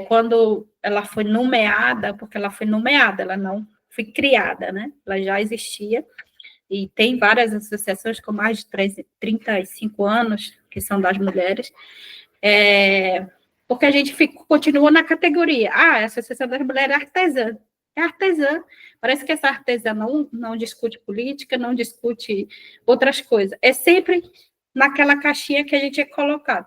quando ela foi nomeada, porque ela foi nomeada, ela não foi criada, né, ela já existia, e tem várias associações com mais de 35 anos, que são das mulheres, porque a gente continua na categoria, a Associação das Mulheres Artesã, é artesã, parece que essa artesã não discute política, não discute outras coisas, é sempre naquela caixinha que a gente é colocado.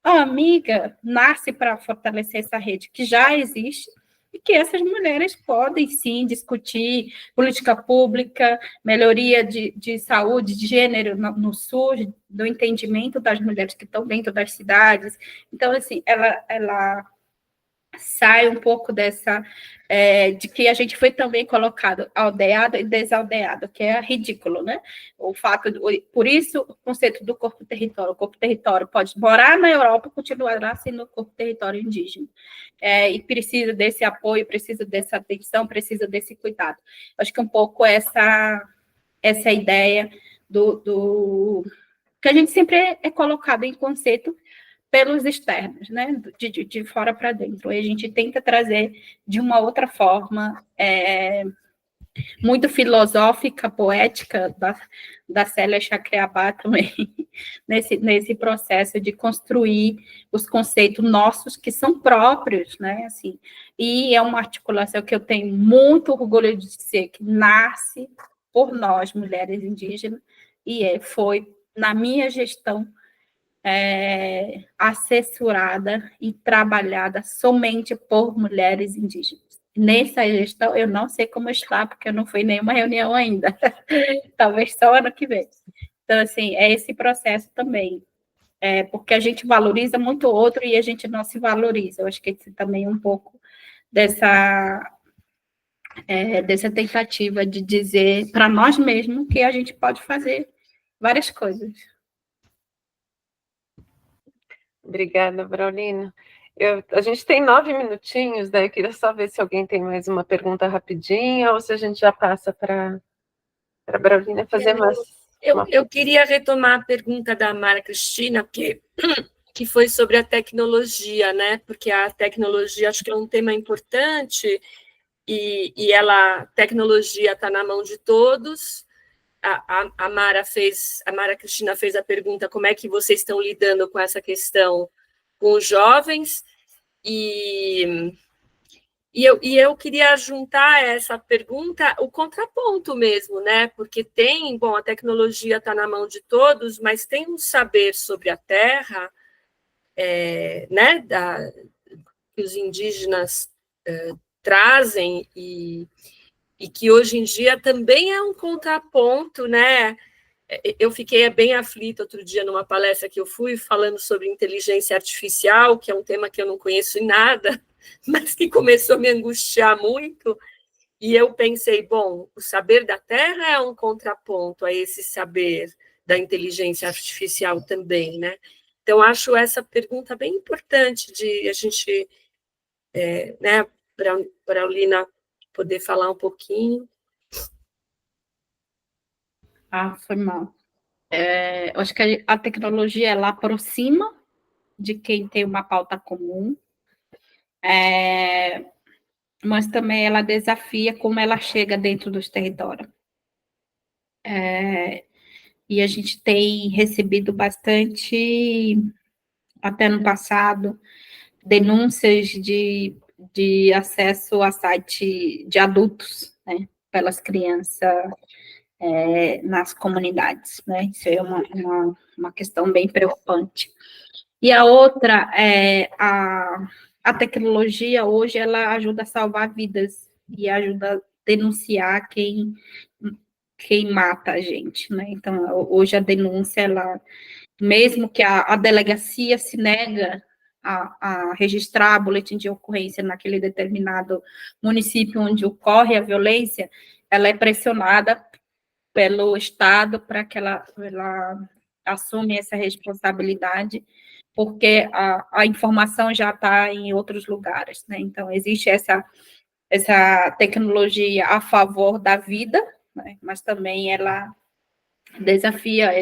A amiga nasce para fortalecer essa rede que já existe, e que essas mulheres podem, sim, discutir política pública, melhoria de saúde, de gênero no SUS, do entendimento das mulheres que estão dentro das cidades. Então, assim, ela sai um pouco dessa, de que a gente foi também colocado aldeado e desaldeado, que é ridículo, né? O fato, por isso, o conceito do corpo-território. O corpo-território pode morar na Europa e continuar lá sendo o corpo-território indígena. E precisa desse apoio, precisa dessa atenção, precisa desse cuidado. Acho que um pouco essa ideia que a gente sempre é colocado em conceito pelos externos, né, de fora para dentro. E a gente tenta trazer de uma outra forma, muito filosófica, poética, da Célia Chacriabá também, nesse processo de construir os conceitos nossos, que são próprios, né, assim, e é uma articulação que eu tenho muito orgulho de dizer que nasce por nós, mulheres indígenas, e foi na minha gestão assessorada e trabalhada somente por mulheres indígenas. Nessa gestão, eu não sei como está, porque eu não fui em nenhuma reunião ainda. Talvez só ano que vem. Então, assim, é esse processo também. Porque a gente valoriza muito o outro e a gente não se valoriza. Eu acho que esse também é um pouco dessa tentativa de dizer para nós mesmos que a gente pode fazer várias coisas. Obrigada, Braulina. A gente tem 9 minutinhos, né? Eu queria só ver se alguém tem mais uma pergunta rapidinha, ou se a gente já passa para a Braulina fazer mais. Eu queria retomar a pergunta da Mara Cristina, que foi sobre a tecnologia, né? Porque a tecnologia acho que é um tema importante, e a tecnologia está na mão de todos. A Mara Cristina fez a pergunta: como é que vocês estão lidando com essa questão com os jovens? E eu queria juntar a essa pergunta o contraponto mesmo, né? Porque a tecnologia está na mão de todos, mas tem um saber sobre a terra, né? Que os indígenas trazem e que hoje em dia também é um contraponto, né? Eu fiquei bem aflita outro dia numa palestra que eu fui falando sobre inteligência artificial, que é um tema que eu não conheço em nada, mas que começou a me angustiar muito, e eu pensei, bom, o saber da Terra é um contraponto a esse saber da inteligência artificial também, né? Então, acho essa pergunta bem importante de a gente, né, para a Braulina poder falar um pouquinho. Foi mal. Eu acho que a tecnologia, ela aproxima de quem tem uma pauta comum, mas também ela desafia como ela chega dentro dos territórios. E a gente tem recebido bastante, até no passado, denúncias de acesso a site de adultos, né, pelas crianças nas comunidades, né? Isso é uma questão bem preocupante. E a outra é a tecnologia hoje ela ajuda a salvar vidas e ajuda a denunciar quem mata a gente, né? Então, hoje a denúncia, ela, mesmo que a delegacia se nega a registrar boletim de ocorrência naquele determinado município onde ocorre a violência, ela é pressionada pelo Estado para que ela assume essa responsabilidade porque a informação já está em outros lugares, né? Então, existe essa tecnologia a favor da vida, né? Mas também ela desafia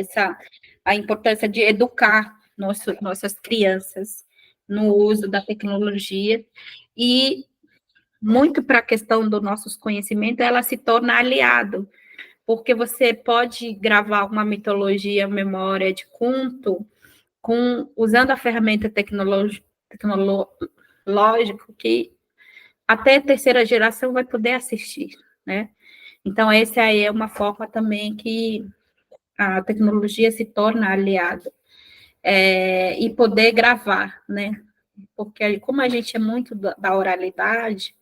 a importância de educar nossas crianças no uso da tecnologia, e muito para a questão do nossos conhecimentos, ela se torna aliado, porque você pode gravar uma mitologia, memória de conto, usando a ferramenta tecnológica que até a terceira geração vai poder assistir, né? Então, essa aí é uma forma também que a tecnologia se torna aliada, e poder gravar, né? Porque como a gente é muito da oralidade,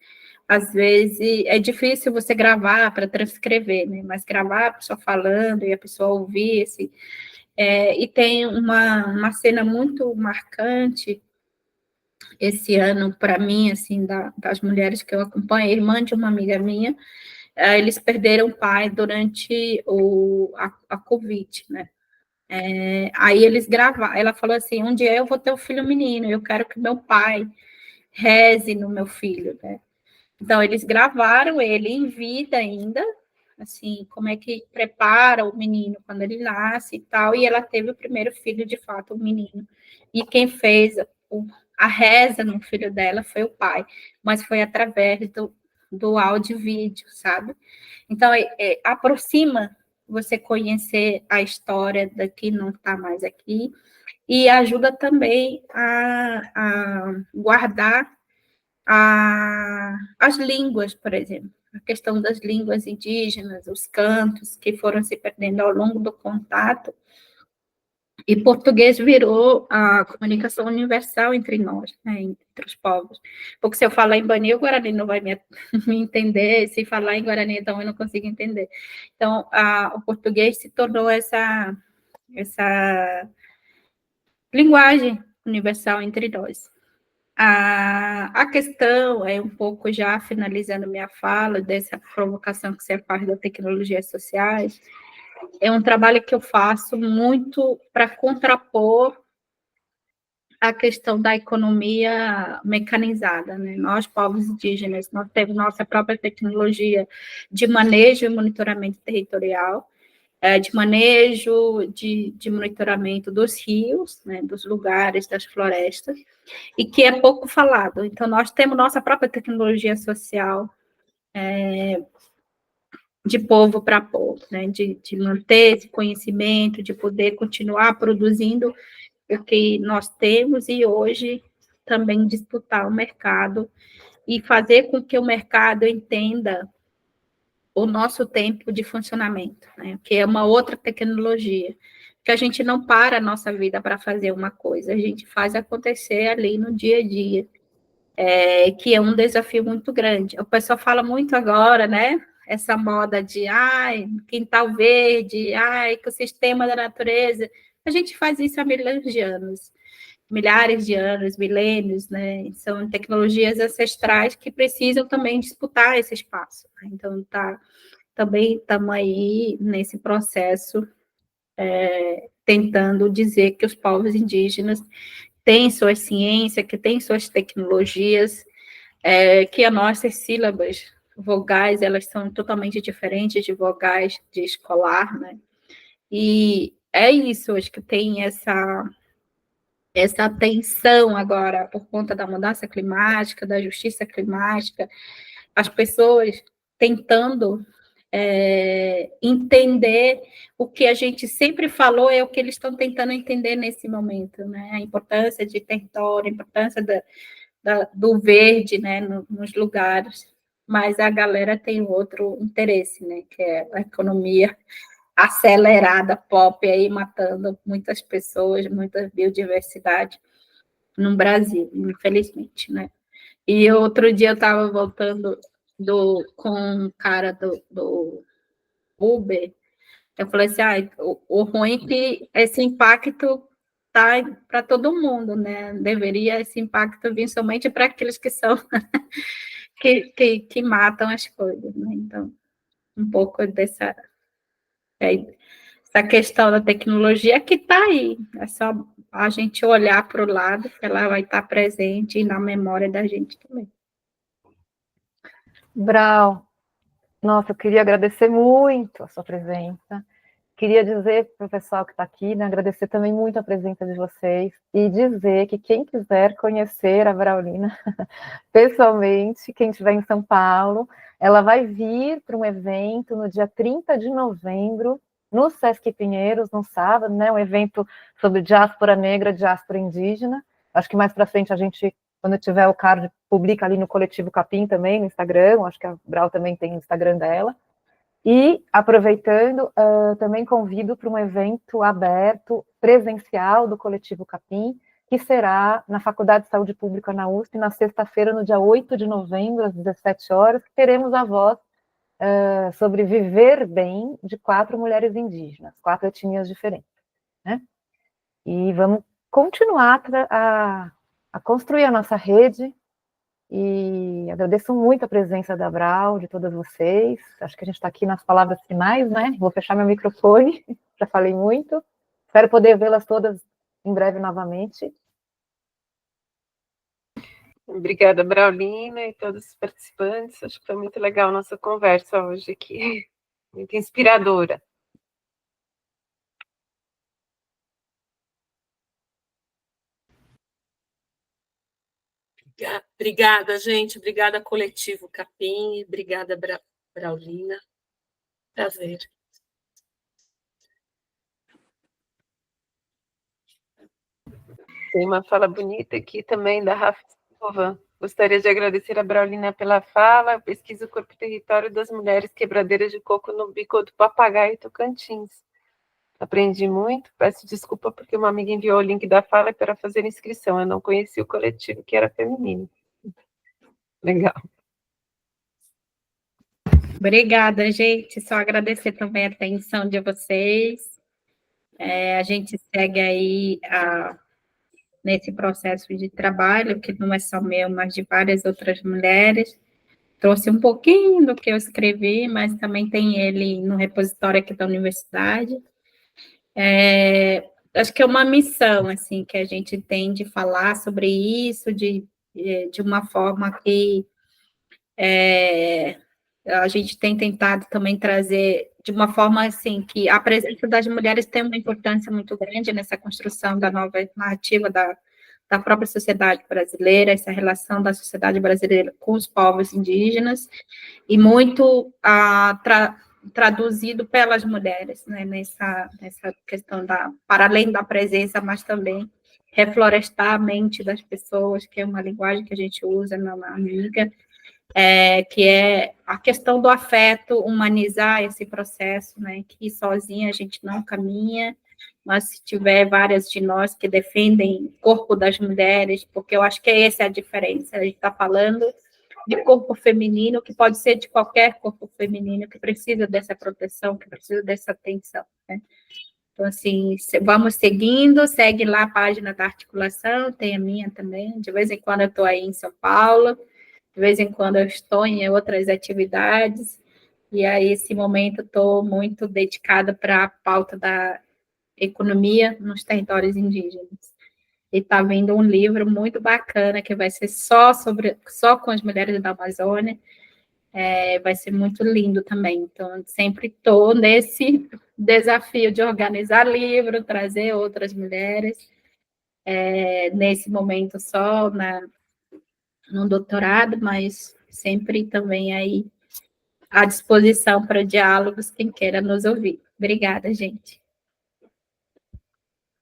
às vezes é difícil você gravar para transcrever, né? Mas gravar a pessoa falando e a pessoa ouvir, assim, e tem uma cena muito marcante esse ano para mim, assim, das mulheres que eu acompanho, a irmã de uma amiga minha, eles perderam o pai durante a Covid, né? Aí eles gravaram, ela falou assim, um dia eu vou ter um filho menino, eu quero que meu pai reze no meu filho, né? Então, eles gravaram ele em vida ainda, assim, como é que prepara o menino quando ele nasce e tal, e ela teve o primeiro filho, de fato, o menino. E quem fez a reza no filho dela foi o pai, mas foi através do áudio e vídeo, sabe? Então, aproxima você conhecer a história daqui, não está mais aqui, e ajuda também a guardar as línguas, por exemplo, a questão das línguas indígenas, os cantos que foram se perdendo ao longo do contato, e português virou a comunicação universal entre nós, né, entre os povos. Porque se eu falar em Bani, o Guarani não vai me entender, se falar em Guarani, então eu não consigo entender. Então, o português se tornou essa linguagem universal entre nós. A questão é um pouco, já finalizando minha fala, dessa provocação que você faz das tecnologias sociais, é um trabalho que eu faço muito para contrapor a questão da economia mecanizada, né? Nós, povos indígenas, nós temos nossa própria tecnologia de manejo e monitoramento territorial, de manejo, de monitoramento dos rios, né, dos lugares, das florestas, e que é pouco falado. Então, nós temos nossa própria tecnologia social, de povo para povo, né, de manter esse conhecimento, de poder continuar produzindo o que nós temos e hoje também disputar o mercado e fazer com que o mercado entenda o nosso tempo de funcionamento, né, que é uma outra tecnologia, que a gente não para a nossa vida para fazer uma coisa, a gente faz acontecer ali no dia a dia, que é um desafio muito grande. O pessoal fala muito agora, né, essa moda de, quintal verde, ecossistema da natureza, a gente faz isso há milhares de anos, milênios, né, são tecnologias ancestrais que precisam também disputar esse espaço, né? Então, também estamos aí nesse processo, tentando dizer que os povos indígenas têm suas ciências, que têm suas tecnologias, que as nossas sílabas vogais, elas são totalmente diferentes de vogais de escolar, né? E é isso, acho que tem essa tensão agora, por conta da mudança climática, da justiça climática, as pessoas tentando entender o que a gente sempre falou, é o que eles estão tentando entender nesse momento, né? A importância de território, a importância do verde, né, nos lugares, mas a galera tem outro interesse, né, que é a economia acelerada, pop, aí matando muitas pessoas, muita biodiversidade no Brasil, infelizmente, né. E outro dia eu estava voltando com um cara do Uber, eu falei assim, o ruim é que esse impacto tá para todo mundo, né? Deveria esse impacto vir somente para aqueles que são que matam as coisas, né? Então, um pouco essa questão da tecnologia que está aí, é só a gente olhar para o lado, que ela vai estar presente e na memória da gente também. Brau, nossa, eu queria agradecer muito a sua presença. Queria dizer para o pessoal que está aqui, né, agradecer também muito a presença de vocês e dizer que quem quiser conhecer a Braulina pessoalmente, quem estiver em São Paulo, ela vai vir para um evento no dia 30 de novembro, no Sesc Pinheiros, no sábado, né, um evento sobre diáspora negra, diáspora indígena. Acho que mais para frente a gente, quando tiver o card, publica ali no Coletivo Capim também, no Instagram, acho que a Brau também tem o Instagram dela. E, aproveitando, também convido para um evento aberto, presencial, do Coletivo Capim, que será na Faculdade de Saúde Pública na USP, na sexta-feira, no dia 8 de novembro, às 17 horas, teremos a voz sobre viver bem de 4 mulheres indígenas, 4 etnias diferentes, né? E vamos continuar a construir a nossa rede. E agradeço muito a presença da Brau, de todas vocês. Acho que a gente está aqui nas palavras finais, né? Vou fechar meu microfone, já falei muito. Espero poder vê-las todas em breve novamente. Obrigada, Braulina, e todos os participantes. Acho que foi muito legal a nossa conversa hoje aqui, muito inspiradora. Obrigada, gente. Obrigada, Coletivo Capim. Obrigada, Braulina. Prazer. Tem uma fala bonita aqui também da Rafa Silva. Gostaria de agradecer a Braulina pela fala. Eu pesquiso o corpo e território das mulheres quebradeiras de coco no Bico do Papagaio, Tocantins. Aprendi muito. Peço desculpa porque uma amiga enviou o link da fala para fazer inscrição. Eu não conheci o coletivo, que era feminino. Legal. Obrigada, gente. Só agradecer também a atenção de vocês. A gente segue aí nesse processo de trabalho, que não é só meu, mas de várias outras mulheres. Trouxe um pouquinho do que eu escrevi, mas também tem ele no repositório aqui da universidade. Acho que é uma missão, assim, que a gente tem de falar sobre isso, de uma forma que a gente tem tentado também trazer de uma forma, assim, que a presença das mulheres tem uma importância muito grande nessa construção da nova narrativa da própria sociedade brasileira, essa relação da sociedade brasileira com os povos indígenas, e muito traduzido pelas mulheres, né, nessa questão para além da presença, mas também reflorestar a mente das pessoas, que é uma linguagem que a gente usa na amiga, que é a questão do afeto, humanizar esse processo, né, que sozinha a gente não caminha, mas se tiver várias de nós que defendem o corpo das mulheres, porque eu acho que essa é a diferença, a gente está falando de corpo feminino, que pode ser de qualquer corpo feminino, que precisa dessa proteção, que precisa dessa atenção, né? Então, assim, vamos seguindo, segue lá a página da articulação, tem a minha também, de vez em quando eu estou aí em São Paulo, de vez em quando eu estou em outras atividades, e aí, esse momento, estou muito dedicada para a pauta da economia nos territórios indígenas. E está vindo um livro muito bacana, que vai ser só com as mulheres da Amazônia, vai ser muito lindo também. Então, sempre estou nesse desafio de organizar livro, trazer outras mulheres, nesse momento só no doutorado, mas sempre também aí à disposição para diálogos, quem queira nos ouvir. Obrigada, gente.